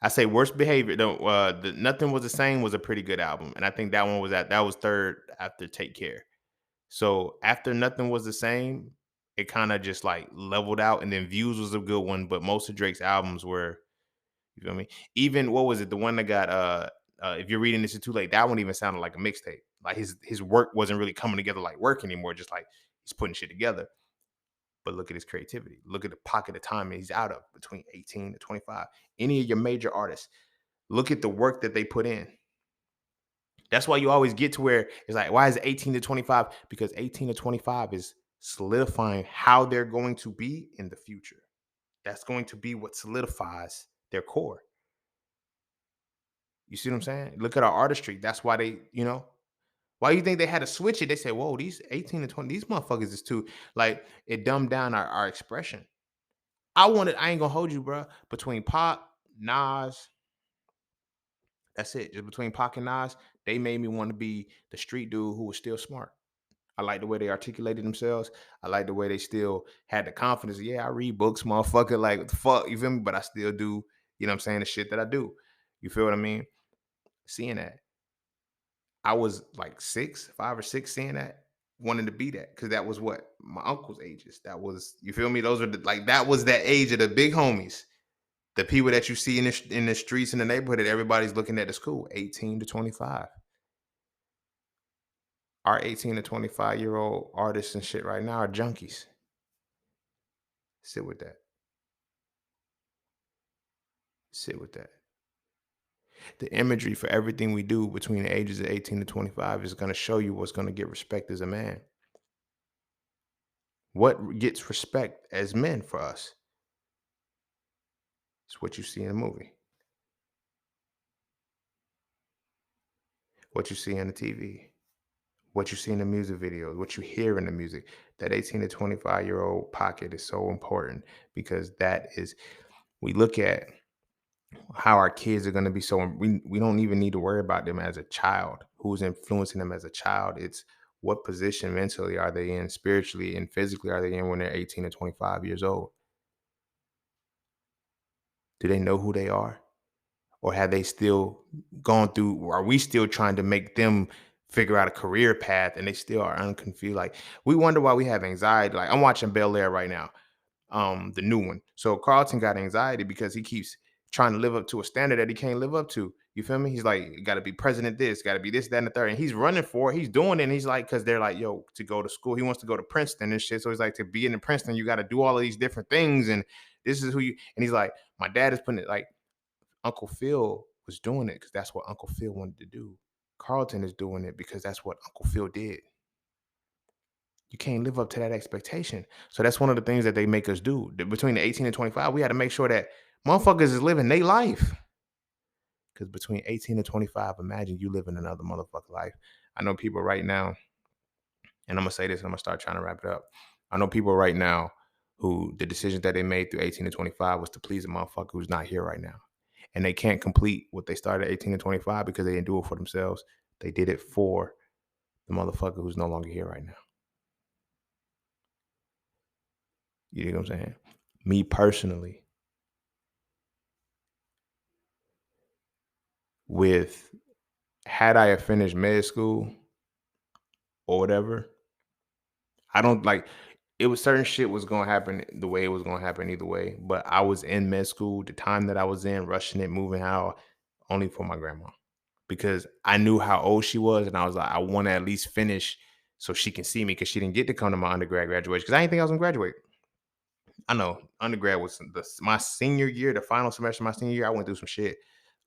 I say worst behavior. The Nothing Was the Same was a pretty good album, and I think that was third after Take Care. So after Nothing Was the Same, it kind of just like leveled out, and then Views was a good one, but most of Drake's albums were, you feel me? Even what was it? The one that got If You're Reading This Is Too Late, that one even sounded like a mixtape. Like his work wasn't really coming together like work anymore, just like he's putting shit together. But look at his creativity. Look at the pocket of time he's out of between 18 to 25. Any of your major artists, look at the work that they put in. That's why you always get to where it's like, why is it 18 to 25? Because 18 to 25 is solidifying how they're going to be in the future. That's going to be what solidifies their core. You see what I'm saying? Look at our artistry. That's why why do you think they had to switch it? They said, whoa, these 18 to 20, these motherfuckers is too, like, it dumbed down our expression. I ain't gonna hold you, bro. Between Pop, Nas, that's it. Just between Pac and Nas, they made me want to be the street dude who was still smart. I like the way they articulated themselves. I like the way they still had the confidence. Yeah, I read books, motherfucker. Like, what the fuck, you feel me? But I still do, you know what I'm saying, the shit that I do. You feel what I mean? Seeing that. I was like 5 or 6, seeing that, wanting to be that. Cause that was what? My uncle's ages. That was, you feel me? Those are that was that age of the big homies. The people that you see in the streets in the neighborhood that everybody's looking at the school, 18 to 25. Our 18 to 25-year-old artists and shit right now are junkies. Sit with that. Sit with that. The imagery for everything we do between the ages of 18 to 25 is going to show you what's going to get respect as a man. What gets respect as men for us? It's what you see in a movie, what you see on the TV, what you see in the music videos, what you hear in the music. That 18 to 25-year-old pocket is so important because we look at how our kids are going to be, so we don't even need to worry about them as a child, who's influencing them as a child. It's what position mentally are they in, spiritually and physically are they in when they're 18 to 25 years old? Do they know who they are? Or have they still gone through, are we still trying to make them figure out a career path and they still are unconfused? Like, we wonder why we have anxiety. Like, I'm watching Bel Air right now, the new one. So Carlton got anxiety because he keeps trying to live up to a standard that he can't live up to. You feel me? He's like, got to be president this, got to be this, that, and the third. And he's running for it. He's doing it. And he's like, because they're like, yo, to go to school, he wants to go to Princeton and shit. So he's like, to be in Princeton, you got to do all of these different things. And this is who you, and he's like, my dad is putting it like, Uncle Phil was doing it because that's what Uncle Phil wanted to do. Carlton is doing it because that's what Uncle Phil did. You can't live up to that expectation. So that's one of the things that they make us do. Between the 18 and 25, we had to make sure that motherfuckers is living their life. Because between 18 and 25, imagine you living another motherfucker life. I know people right now, and I'm gonna say this, and I'm gonna start trying to wrap it up. I know people right now who the decisions that they made through 18 to 25 was to please a motherfucker who's not here right now. And they can't complete what they started at 18 to 25 because they didn't do it for themselves. They did it for the motherfucker who's no longer here right now. You know what I'm saying? Me personally, with had I have finished med school or whatever, I don't like it was certain shit was gonna happen the way it was gonna happen either way. But I was in med school, the time that I was in, rushing it, moving out, only for my grandma. Because I knew how old she was, and I was like, I want to at least finish so she can see me because she didn't get to come to my undergrad graduation because I didn't think I was gonna graduate. I know undergrad was my senior year, the final semester of my senior year. I went through some shit,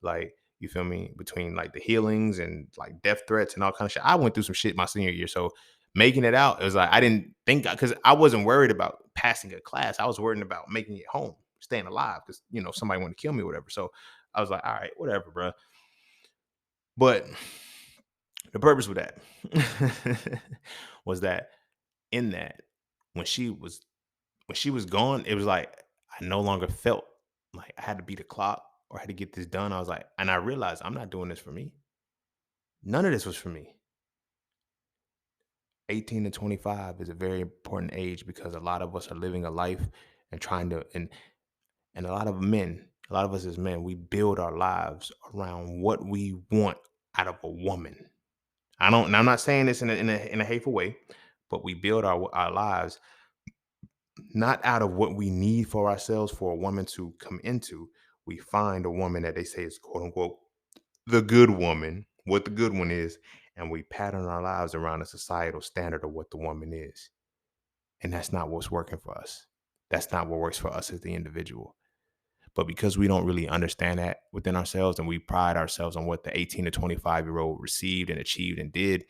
like, you feel me, between like the healings and like death threats and all kind of shit. I went through some shit my senior year, so making it out, it was like I didn't think because I wasn't worried about passing a class. I was worried about making it home, staying alive because somebody wanted to kill me or whatever. So I was like, all right, whatever, bro. But the purpose of that was that in that when she was gone, it was like I no longer felt like I had to beat the clock or I had to get this done. I was like, and I realized I'm not doing this for me. None of this was for me. 18 to 25 is a very important age because a lot of us are living a life and trying to and a lot of men, A lot of us as men, we build our lives around what we want out of a woman. And I'm not saying this in a hateful way, but we build our lives not out of what we need for ourselves for a woman to come into. We find a woman that they say is quote unquote the good woman, what the good one is, and we pattern our lives around a societal standard of what the woman is. And that's not what's working for us. That's not what works for us as the individual. But because we don't really understand that within ourselves and we pride ourselves on what the 18 to 25-year-old received and achieved and did,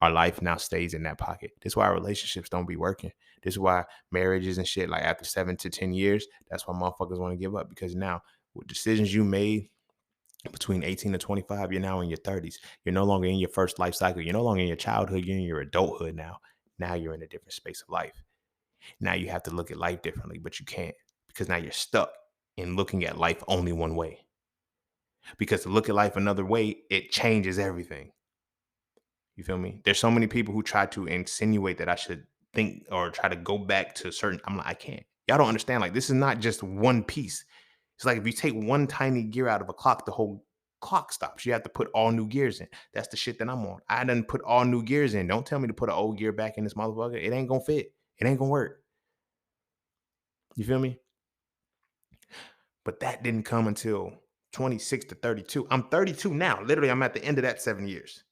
our life now stays in that pocket. This is why our relationships don't be working. This is why marriages and shit, like after 7 to 10 years, that's why motherfuckers want to give up, because now with decisions you made between 18 to 25, you're now in your 30s. You're no longer in your first life cycle. You're no longer in your childhood. You're in your adulthood now. Now you're in a different space of life. Now you have to look at life differently, but you can't, because now you're stuck in looking at life only one way. Because to look at life another way, it changes everything. You feel me? There's so many people who try to insinuate that I should think or try to go back to certain. I'm like, I can't. Y'all don't understand. Like, this is not just one piece. It's like if you take one tiny gear out of a clock, the whole clock stops. You have to put all new gears in. That's the shit that I'm on. I done put all new gears in. Don't tell me to put an old gear back in this motherfucker. It ain't gonna fit. It ain't gonna work. You feel me? But that didn't come until 26 to 32. I'm 32 now. Literally, I'm at the end of that 7 years.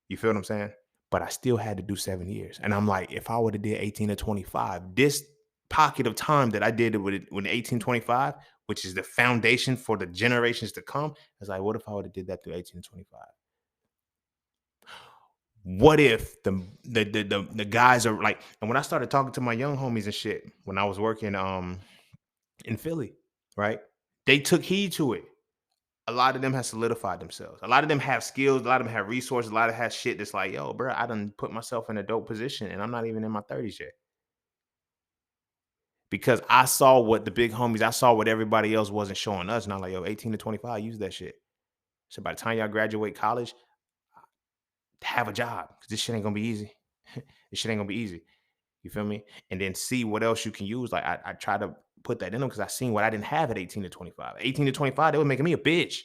You feel what I'm saying? But I still had to do 7 years. And I'm like, if I would have did 18 to 25, this pocket of time that I did with 1825, which is the foundation for the generations to come, it's like, what if I would have did that through 18 to 25? What if the guys are like, and when I started talking to my young homies and shit, when I was working in Philly, right? They took heed to it. A lot of them have solidified themselves. A lot of them have skills. A lot of them have resources. A lot of have shit that's like, yo, bro, I done put myself in a dope position and I'm not even in my 30s yet. Because I saw what the big homies, I saw what everybody else wasn't showing us. And I'm like, yo, 18 to 25, use that shit. So by the time y'all graduate college, have a job. Because this shit ain't going to be easy. This shit ain't going to be easy. You feel me? And then see what else you can use. Like I try to put that in them because I seen what I didn't have at 18 to 25. 18 to 25, they were making me a bitch.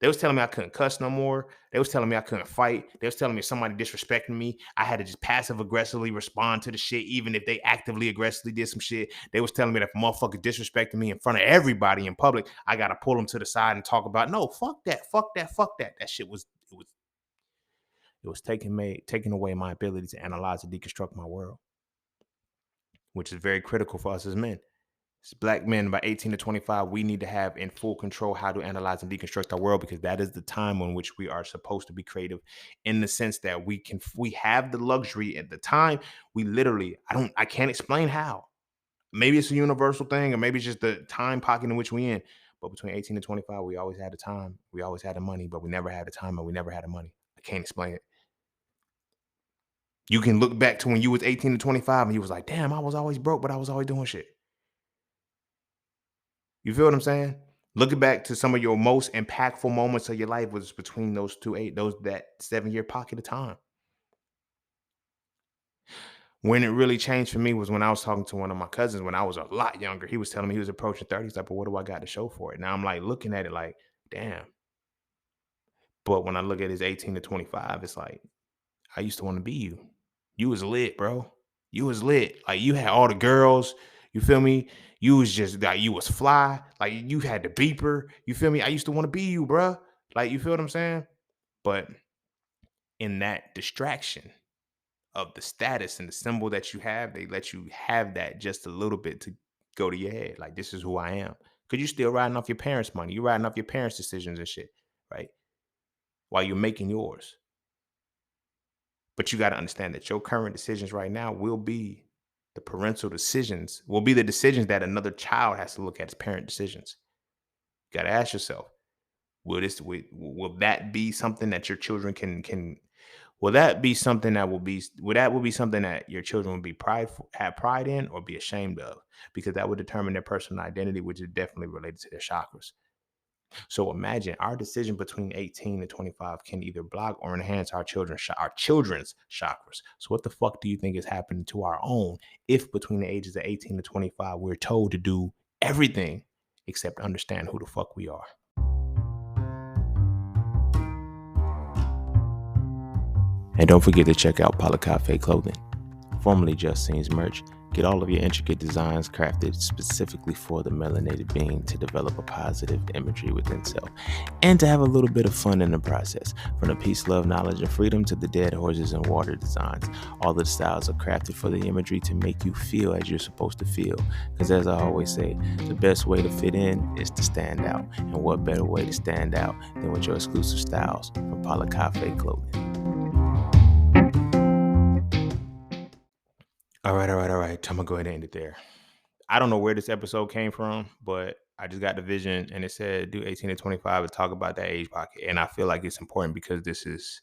They was telling me I couldn't cuss no more. They was telling me I couldn't fight. They was telling me if somebody disrespecting me, I had to just passive aggressively respond to the shit, even if they actively aggressively did some shit. They was telling me that if a motherfucker disrespecting me in front of everybody in public, I gotta pull them to the side and talk about, no, fuck that, fuck that, fuck that. That shit was it was taking away my ability to analyze and deconstruct my world, which is very critical for us as men. As black men by 18 to 25, we need to have in full control how to analyze and deconstruct our world, because that is the time in which we are supposed to be creative, in the sense that we have the luxury at the time. We literally, I can't explain how. Maybe it's a universal thing, or maybe it's just the time pocket in which we in. But between 18 to 25, we always had the time, we always had the money, but we never had the time and we never had the money. I can't explain it. You can look back to when you was 18 to 25 and you was like, damn, I was always broke, but I was always doing shit. You feel what I'm saying? Looking back to some of your most impactful moments of your life was between that 7 year pocket of time. When it really changed for me was when I was talking to one of my cousins when I was a lot younger. He was telling me he was approaching 30. He's like, but what do I got to show for it? Now I'm like looking at it like, damn. But when I look at his 18 to 25, it's like, I used to want to be you. You was lit, bro. You was lit. Like you had all the girls. You feel me? You was just like, you was fly. Like you had the beeper. You feel me? I used to want to be you, bro. Like you feel what I'm saying? But in that distraction of the status and the symbol that you have, they let you have that just a little bit to go to your head. Like this is who I am. Cause you still riding off your parents' money. You riding off your parents' decisions and shit, right? While you're making yours. But you got to understand that your current decisions right now will be the parental decisions, will be the decisions that another child has to look at as parent decisions. You got to ask yourself, will that be something that your children can will that be something that will be something that your children will be have pride in or be ashamed of? Because that would determine their personal identity, which is definitely related to their chakras. So imagine our decision between 18 and 25 can either block or enhance our children's chakras. So what the fuck do you think is happening to our own if between the ages of 18 to 25 we're told to do everything except understand who the fuck we are. And don't forget to check out Cafe Clothing, formerly Just Scenes merch. Get all of your intricate designs crafted specifically for the melanated being to develop a positive imagery within self and to have a little bit of fun in the process. From the peace, love, knowledge, and freedom to the dead horses and water designs, all of the styles are crafted for the imagery to make you feel as you're supposed to feel. Because as I always say, the best way to fit in is to stand out. And what better way to stand out than with your exclusive styles from Cafe Clothing. All right. I'm gonna go ahead and end it there. I don't know where this episode came from, but I just got the vision and it said do 18 to 25 and talk about that age pocket. And I feel like it's important because this is,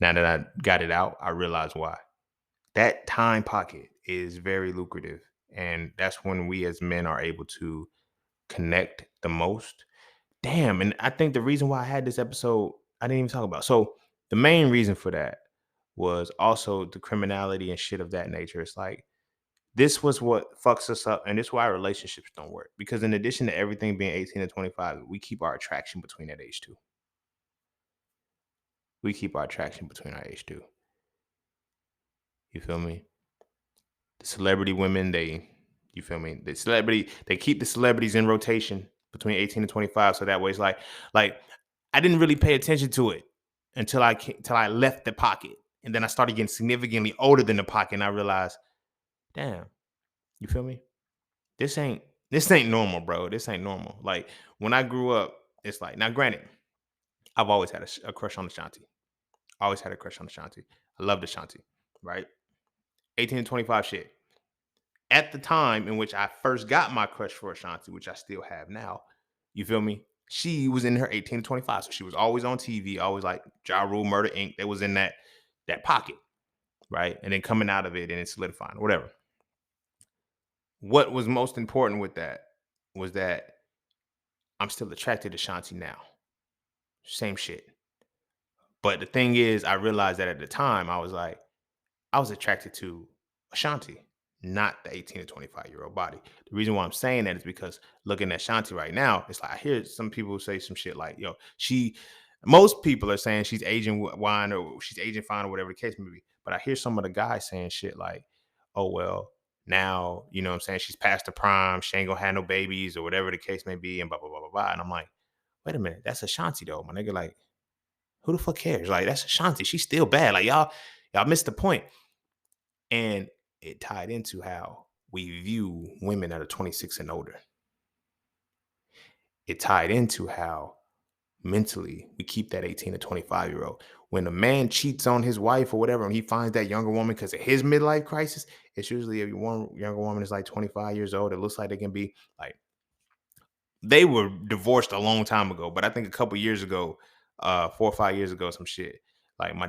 now that I got it out, I realize why. That time pocket is very lucrative. And that's when we as men are able to connect the most. Damn. And I think the reason why I had this episode, I didn't even talk about. So the main reason for that was also the criminality and shit of that nature. It's like, this was what fucks us up, and this is why relationships don't work. Because in addition to everything being 18 to 25, we keep our attraction between that age too. We keep our attraction between our age too. You feel me? The celebrity women, you feel me? They keep the celebrities in rotation between 18 and 25. So that way it's like I didn't really pay attention to it till I left the pocket. And then I started getting significantly older than the pocket, and I realized, damn, you feel me? This ain't this ain't normal, bro. This ain't normal. Like when I grew up, it's like, now granted, I've always had a crush on Ashanti. Always had a crush on Ashanti. I loved Ashanti, right? 18 to 25 shit. At the time in which I first got my crush for Ashanti, which I still have now, you feel me? She was in her 18 to 25. So she was always on TV, always like Ja Rule, Murder Inc. That was in that pocket, right? And then coming out of it and it's solidifying, whatever. What was most important with that was that I'm still attracted to Shanti now. Same shit. But the thing is, I realized that at the time, I was attracted to Ashanti, not the 18 to 25-year-old body. The reason why I'm saying that is because looking at Shanti right now, it's like I hear some people say some shit like, yo, most people are saying she's aging wine or she's aging fine or whatever the case may be. But I hear some of the guys saying shit like, oh, well, now, you know what I'm saying? She's past the prime. She ain't gonna have no babies or whatever the case may be and blah, blah, blah, blah, blah. And I'm like, wait a minute, that's Ashanti though, my nigga. Like, who the fuck cares? Like, that's Ashanti. She's still bad. Like, y'all missed the point. And it tied into how we view women that are 26 and older. It tied into how mentally we keep that 18 to 25-year-old. When a man cheats on his wife or whatever, and he finds that younger woman because of his midlife crisis, it's usually if one younger woman is like 25 years old, it looks like they can be like, they were divorced a long time ago, but I think a couple years ago, 4 or 5 years ago, some shit. Like my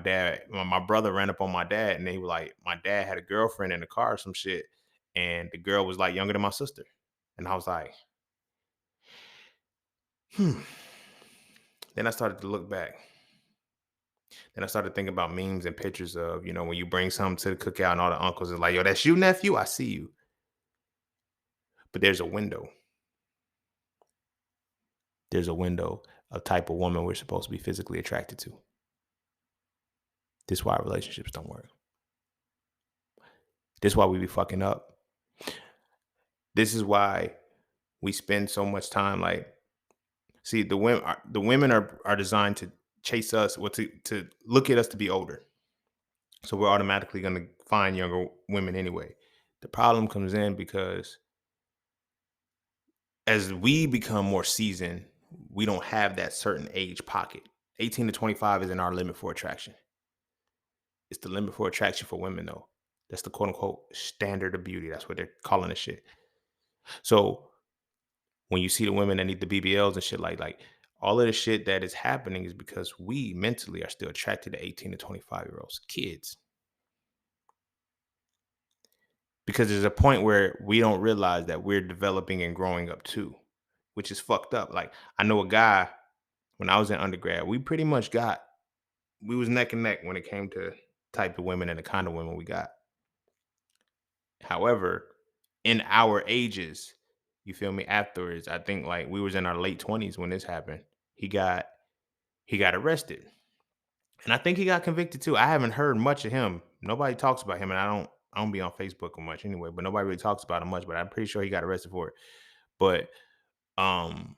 brother ran up on my dad, and they were like, my dad had a girlfriend in the car or some shit, and the girl was like younger than my sister, and I was like, hmm. Then I started to look back. Then I started thinking about memes and pictures of, when you bring something to the cookout and all the uncles are like, yo, that's you, nephew. I see you. But there's a window. There's a window of type of woman we're supposed to be physically attracted to. This is why relationships don't work. This is why we be fucking up. This is why we spend so much time like, see, the women are designed to chase us or to look at us to be older. So we're automatically going to find younger women anyway. The problem comes in because as we become more seasoned, we don't have that certain age pocket. 18 to 25 isn't our limit for attraction. It's the limit for attraction for women, though. That's the quote unquote standard of beauty. That's what they're calling this shit. So when you see the women that need the BBLs and shit, like all of the shit that is happening is because we mentally are still attracted to 18 to 25-year-olds, kids. Because there's a point where we don't realize that we're developing and growing up too, which is fucked up. Like I know a guy when I was in undergrad, we was neck and neck when it came to type of women and the kind of women we got. However, in our ages, You feel me? Afterwards, I think like we was in our late 20s when this happened. He got he got arrested. And I think he got convicted too. I haven't heard much of him. Nobody talks about him, and I don't be on Facebook much anyway, but nobody really talks about him much, but I'm pretty sure he got arrested for it. But um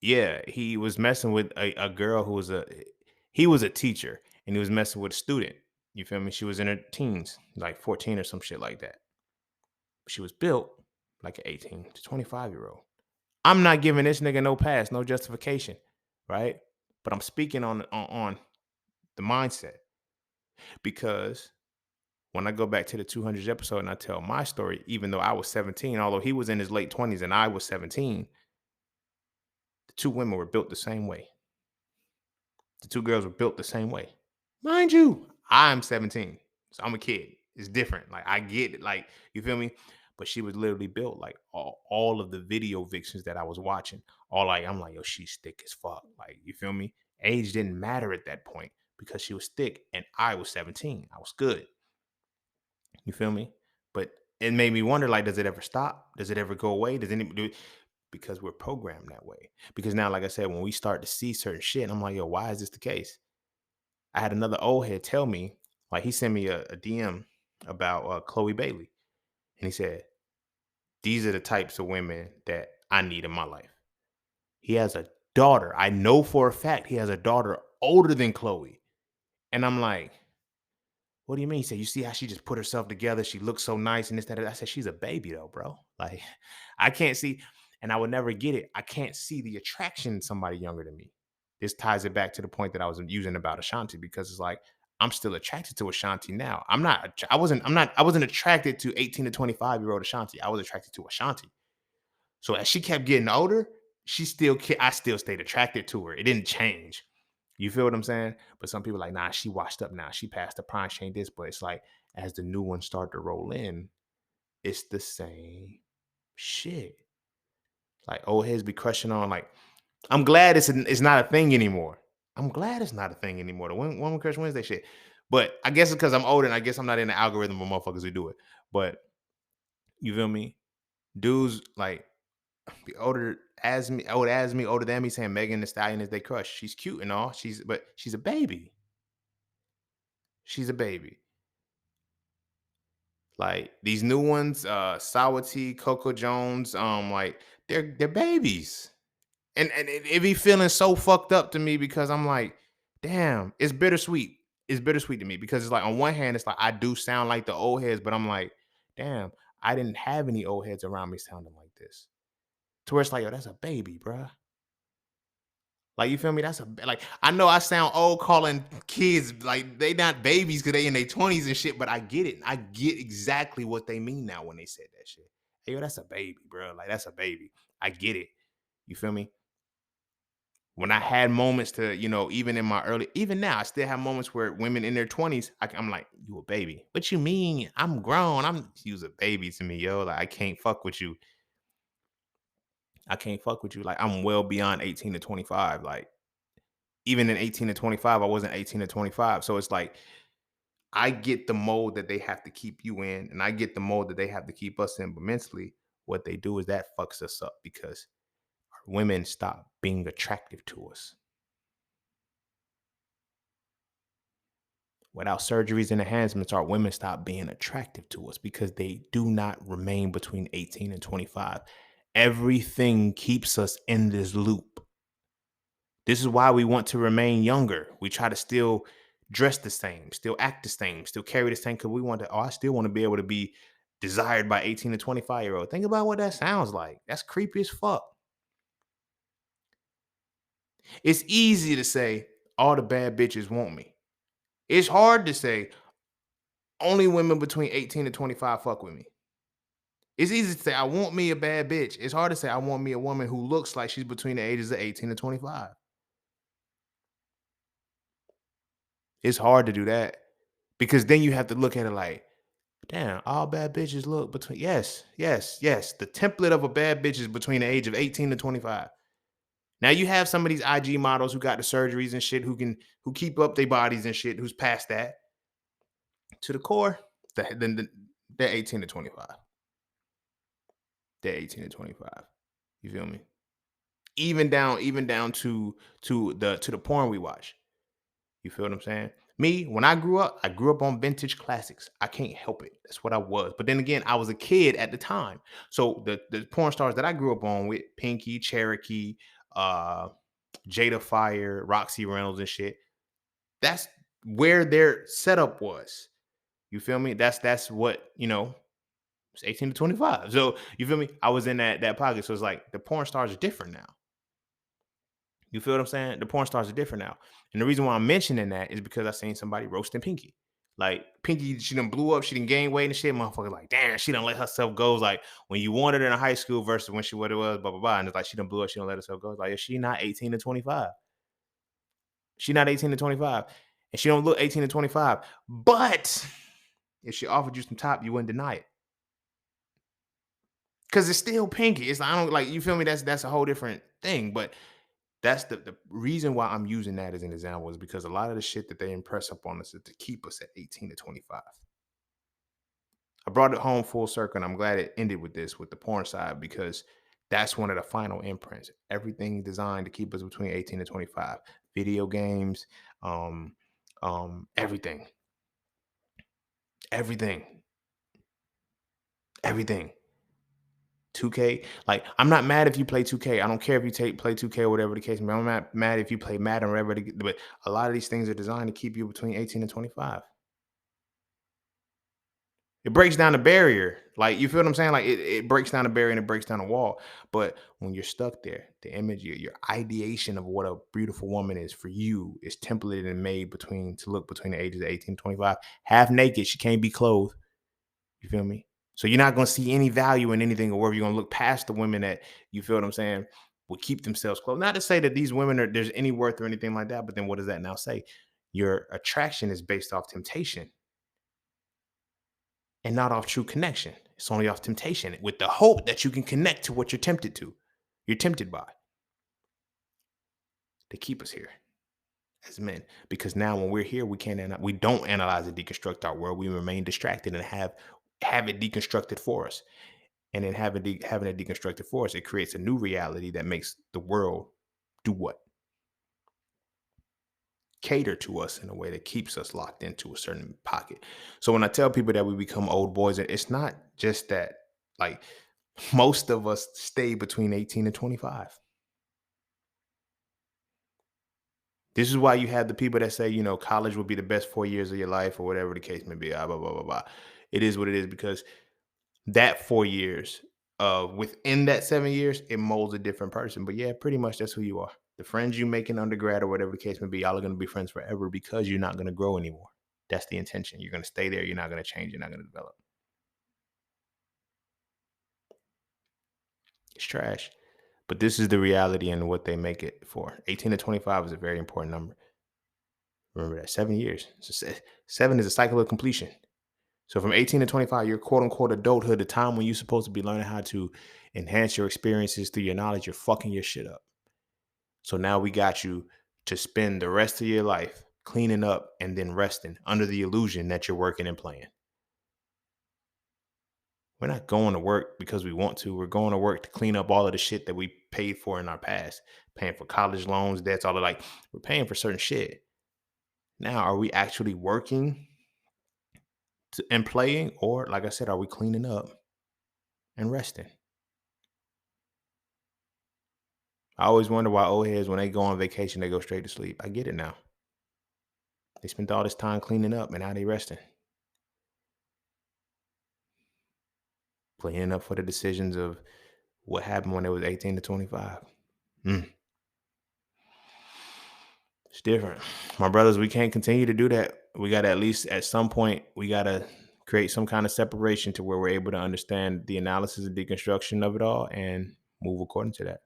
yeah, he was messing with a girl who was he was a teacher and he was messing with a student. You feel me? She was in her teens, like 14 or some shit like that. She was built like an 18 to 25-year-old. I'm not giving this nigga no pass, no justification, right? But I'm speaking on the mindset because when I go back to the 200th episode and I tell my story, even though I was 17, although he was in his late 20s and I was 17, the two women were built the same way. The two girls were built the same way. Mind you, I'm 17. So I'm a kid. It's different. Like I get it. Like, you feel me? But she was literally built like all of the video vixens that I was watching. All like, I'm like, yo, she's thick as fuck. Like, you feel me? Age didn't matter at that point because she was thick and I was 17. I was good. You feel me? But it made me wonder, like, does it ever stop? Does it ever go away? Does anybody do? Because we're programmed that way. Because now, like I said, when we start to see certain shit, I'm like, yo, why is this the case? I had another old head tell me, like he sent me a DM about Chloe Bailey. And he said, these are the types of women that I need in my life. He has a daughter. I know for a fact he has a daughter older than Chloe. And I'm like, what do you mean? He said, you see how she just put herself together? She looks so nice and this, that. I said, she's a baby though, bro. Like, I can't see, and I would never get it. I can't see the attraction in somebody younger than me. This ties it back to the point that I was using about Ashanti because it's like, I'm still attracted to Ashanti now. I wasn't attracted to 18 to 25-year-old Ashanti. I was attracted to Ashanti. So as she kept getting older, I still stayed attracted to her. It didn't change. You feel what I'm saying? But some people are like, nah, she washed up now. She passed the prime. She ain't this. But it's like, as the new ones start to roll in, it's the same shit. Like old heads be crushing on. Like, I'm glad it's not a thing anymore. I'm glad it's not a thing anymore. The Woman Crush Wednesday shit. But I guess it's because I'm older and I guess I'm not in the algorithm of motherfuckers who do it. But you feel me? Dudes like the older than me, saying Megan Thee Stallion is their crush. She's cute and all. But she's a baby. She's a baby. Like these new ones, Sour Tea, Coco Jones, like they're babies. And it be feeling so fucked up to me because I'm like, damn, it's bittersweet. It's bittersweet to me because it's like on one hand, it's like I do sound like the old heads, but I'm like, damn, I didn't have any old heads around me sounding like this. To where it's like, yo, that's a baby, bruh. Like, you feel me? Like, I know I sound old calling kids like they not babies because they in their 20s and shit, but I get it. I get exactly what they mean now when they said that shit. Hey, yo, that's a baby, bro. Like, that's a baby. I get it. You feel me? When I had moments to, even in my even now, I still have moments where women in their 20s, I'm like, you a baby. What you mean? I'm grown. You was a baby to me, yo. Like, I can't fuck with you. I can't fuck with you. Like, I'm well beyond 18 to 25. Like, even in 18 to 25, I wasn't 18 to 25. So it's like, I get the mold that they have to keep you in, and I get the mold that they have to keep us in. But mentally, what they do is that fucks us up because our women stop being attractive to us. Without surgeries and enhancements, our women stop being attractive to us because they do not remain between 18 and 25. Everything keeps us in this loop. This is why we want to remain younger. We try to still dress the same, still act the same, still carry the same because we want to, I still want to be able to be desired by 18 to 25-year-old. Think about what that sounds like. That's creepy as fuck. It's easy to say all the bad bitches want me. It's hard to say only women between 18 and 25 fuck with me. It's easy to say I want me a bad bitch. It's hard to say I want me a woman who looks like she's between the ages of 18 and 25. It's hard to do that because then you have to look at it like, damn, all bad bitches look between. Yes, yes, yes. The template of a bad bitch is between the age of 18 to 25. Now you have some of these IG models who got the surgeries and shit who keep up their bodies and shit, who's past that. To the core, they're 18 to 25. they're 18 to 25. You feel me? Even down to the porn we watch. You feel what I'm saying? Me, when I grew up on vintage classics. I can't help it. That's what I was. But then again, I was a kid at the time. So the porn stars that I grew up on with, Pinky, Cherokee, uh, Jada Fire, Roxy Reynolds and shit, that's where their setup was. You feel me? That's what, it's 18 to 25. So you feel me? I was in that pocket. So it's like the porn stars are different now. You feel what I'm saying? The porn stars are different now. And the reason why I'm mentioning that is because I seen somebody roasting Pinky. Like Pinky, she done blew up, she done gained weight and shit. Motherfucker, like, damn, she done let herself go. It's like when you wanted her in high school versus when she what it was, blah, blah, blah. And it's like she done blew up, she done let herself go. It's like, is she not 18 to 25? She not 18 to 25. And she don't look 18 to 25. But if she offered you some top, you wouldn't deny it. Cause it's still Pinky. It's I don't like you feel me. That's a whole different thing. But that's the reason why I'm using that as an example is because a lot of the shit that they impress upon us is to keep us at 18 to 25. I brought it home full circle, and I'm glad it ended with this, with the porn side, because that's one of the final imprints. Everything designed to keep us between 18 to 25. Video games, um, everything, everything, everything. 2K, like I'm not mad if you play 2K. I don't care if you play 2K or whatever the case may be. I'm not mad if you play Madden or whatever. But a lot of these things are designed to keep you between 18 and 25. It breaks down the barrier. Like, you feel what I'm saying? Like, it breaks down the barrier and it breaks down the wall. But when you're stuck there, the image, your ideation of what a beautiful woman is for you is templated and made to look between the ages of 18 and 25. Half naked, she can't be clothed. You feel me? So you're not going to see any value in anything, or wherever you're going to look past the women that, you feel what I'm saying, will keep themselves clothed. Not to say that these women there's any worth or anything like that, but then what does that now say? Your attraction is based off temptation and not off true connection. It's only off temptation with the hope that you can connect to what you're tempted to. You're tempted by. They keep us here as men because now when we're here, we don't analyze and deconstruct our world. We remain distracted and have it deconstructed for us. And then having it deconstructed for us, it creates a new reality that makes the world do what? Cater to us in a way that keeps us locked into a certain pocket. So when I tell people that we become old boys, it's not just that, like, most of us stay between 18 and 25. This is why you have the people that say, college will be the best 4 years of your life or whatever the case may be. Blah, blah, blah, blah, blah. It is what it is because that 4 years, within that 7 years, it molds a different person. But yeah, pretty much that's who you are. The friends you make in undergrad or whatever the case may be, y'all are going to be friends forever because you're not going to grow anymore. That's the intention. You're going to stay there. You're not going to change. You're not going to develop. It's trash. But this is the reality and what they make it for. 18 to 25 is a very important number. Remember that 7 years. So seven is a cycle of completion. So from 18 to 25, your quote unquote adulthood, the time when you're supposed to be learning how to enhance your experiences through your knowledge, you're fucking your shit up. So now we got you to spend the rest of your life cleaning up and then resting under the illusion that you're working and playing. We're not going to work because we want to. We're going to work to clean up all of the shit that we paid for in our past, paying for college loans, debts, all of we're paying for certain shit. Now, are we actually working and playing? Or, like I said, are we cleaning up and resting? I always wonder why old heads, when they go on vacation, they go straight to sleep. I get it now. They spent all this time cleaning up and now they resting. Cleaning up for the decisions of what happened when they was 18 to 25. It's different. My brothers, we can't continue to do that. We got to, at least at some point, we got to create some kind of separation to where we're able to understand the analysis and deconstruction of it all and move according to that.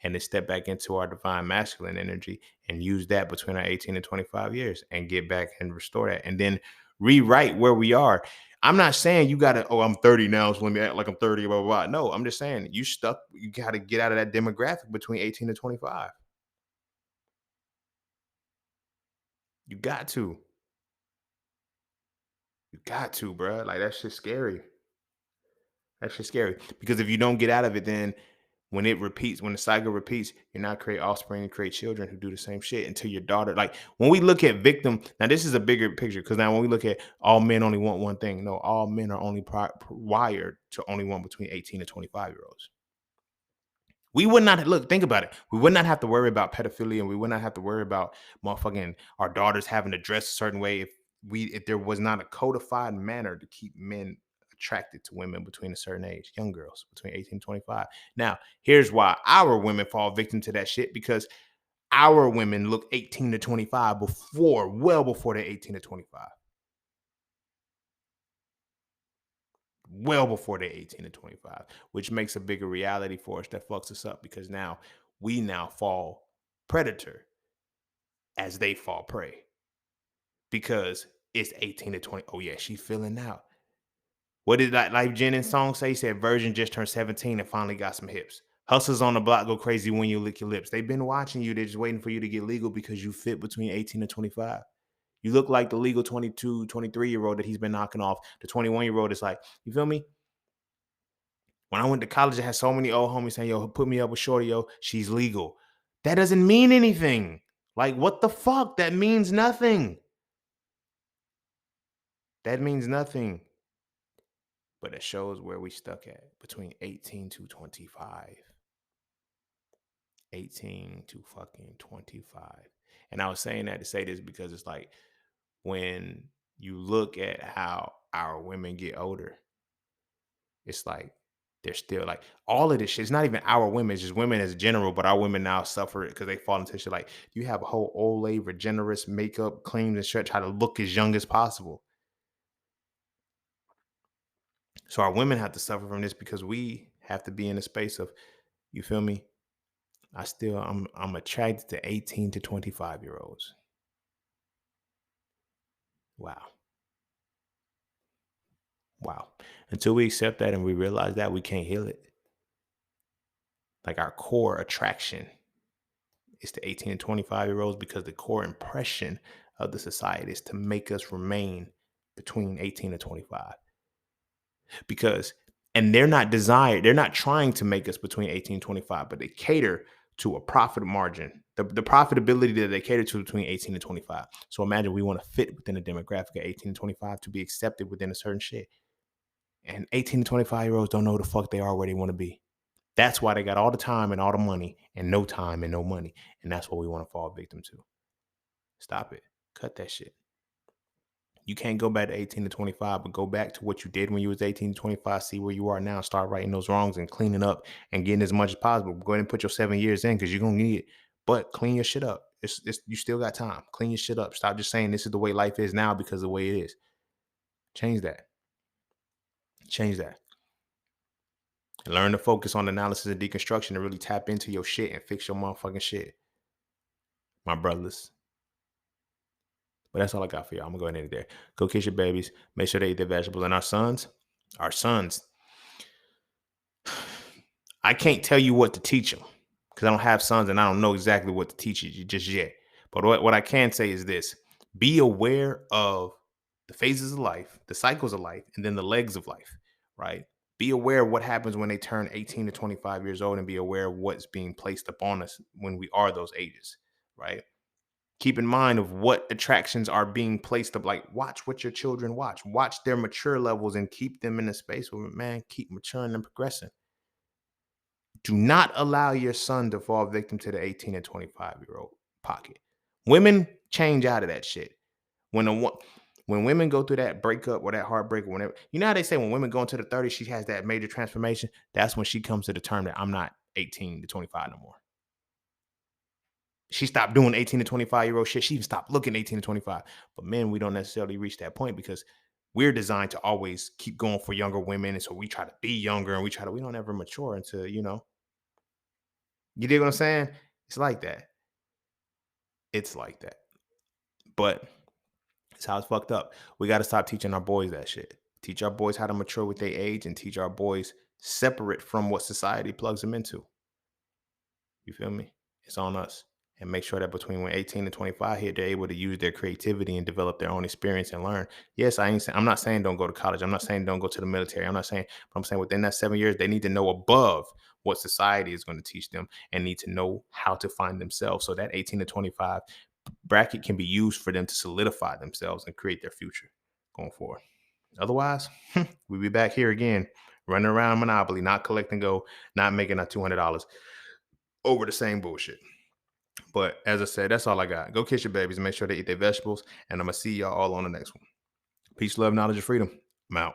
And then step back into our divine masculine energy and use that between our 18 and 25 years and get back and restore that. And then rewrite where we are. I'm not saying you got to, I'm 30 now, so let me act like I'm 30, blah, blah, blah. No, I'm just saying you got to get out of that demographic between 18 and 25. You got to. You got to, bro. Like, that's just scary. That's just scary. Because if you don't get out of it, then when it repeats, when the cycle repeats, you're not create offspring and create children who do the same shit until your daughter. Like when we look at victim, now this is a bigger picture because now when we look at all men only want one thing, no, all men are only wired to only want between 18 and 25-year-olds. We would not look, think about it. We would not have to worry about pedophilia and we would not have to worry about motherfucking our daughters having to dress a certain way if there was not a codified manner to keep men attracted to women between a certain age, young girls between 18 and 25. Now, here's why our women fall victim to that shit because our women look 18 to 25 well before they're 18 to 25. Well before they're 18 to 25, which makes a bigger reality for us that fucks us up because now we now fall predator as they fall prey because it's 18 to 20. Oh, yeah, she's feeling out. What did that Life Jennings song say? He said, Virgin just turned 17 and finally got some hips. Hustlers on the block go crazy when you lick your lips. They've been watching you. They're just waiting for you to get legal because you fit between 18 and 25. You look like the legal 22, 23-year-old that he's been knocking off. The 21-year-old is like, you feel me? When I went to college, I had so many old homies saying, yo, put me up with Shorty, yo, she's legal. That doesn't mean anything. Like, what the fuck? That means nothing. That means nothing. But it shows where we stuck at between 18 to 25. 18 to fucking 25. And I was saying that to say this because it's like when you look at how our women get older, it's like they're still like all of this shit. It's not even our women, it's just women as general, but our women now suffer it because they fall into shit like you have a whole Olay, Regenerist makeup, creams and shit, try to look as young as possible. So our women have to suffer from this because we have to be in a space of, you feel me? I'm attracted to 18 to 25-year-olds. Wow. Wow. Until we accept that and we realize that we can't heal it. Like our core attraction is to 18 and 25-year-olds because the core impression of the society is to make us remain between 18 and 25. Because, and they're not trying to make us between 18 and 25, but they cater to a profit margin, the profitability that they cater to between 18 and 25. So imagine we want to fit within a demographic of 18 and 25 to be accepted within a certain shit. And 18 to 25-year-olds don't know the fuck they are where they want to be. That's why they got all the time and all the money and no time and no money. And that's what we want to fall victim to. Stop it. Cut that shit. You can't go back to 18 to 25, but go back to what you did when you was 18 to 25, see where you are now, start righting those wrongs and cleaning up and getting as much as possible. Go ahead and put your 7 years in because you're going to need it. But clean your shit up. You still got time. Clean your shit up. Stop just saying this is the way life is now because of the way it is. Change that. Change that. And learn to focus on analysis and deconstruction and really tap into your shit and fix your motherfucking shit. My brothers. But that's all I got for y'all. I'm going to go ahead and end it there. Go kiss your babies. Make sure they eat their vegetables. And our sons, I can't tell you what to teach them because I don't have sons and I don't know exactly what to teach you just yet. But what I can say is this. Be aware of the phases of life, the cycles of life, and then the legs of life, right? Be aware of what happens when they turn 18 to 25 years old and be aware of what's being placed upon us when we are those ages, right? Keep in mind of what attractions are being placed up. Like, watch what your children watch their mature levels and keep them in a space where, man, keep maturing and progressing. Do not allow your son to fall victim to the 18 and 25-year-old pocket. Women change out of that shit. When women go through that breakup or that heartbreak or whatever, you know how they say when women go into the 30s, she has that major transformation. That's when she comes to the term that I'm not 18 to 25 no more. She stopped doing 18 to 25-year-old shit. She even stopped looking 18 to 25. But men, we don't necessarily reach that point because we're designed to always keep going for younger women. And so we try to be younger and we don't ever mature into, you dig what I'm saying? It's like that. It's like that. But it's how it's fucked up. We got to stop teaching our boys that shit. Teach our boys how to mature with their age and teach our boys separate from what society plugs them into. You feel me? It's on us. and make sure that between when 18 and 25 hit, they're able to use their creativity and develop their own experience and learn. Yes, I'm not saying don't go to college. I'm not saying don't go to the military. I'm not saying, but I'm saying within that 7 years, they need to know above what society is going to teach them and need to know how to find themselves. So that 18 to 25 bracket can be used for them to solidify themselves and create their future going forward. Otherwise, we'll be back here again, running around Monopoly, not collecting gold, not making our $200 over the same bullshit. But as I said, that's all I got. Go kiss your babies and make sure they eat their vegetables. And I'm going to see y'all all on the next one. Peace, love, knowledge, and freedom. I'm out.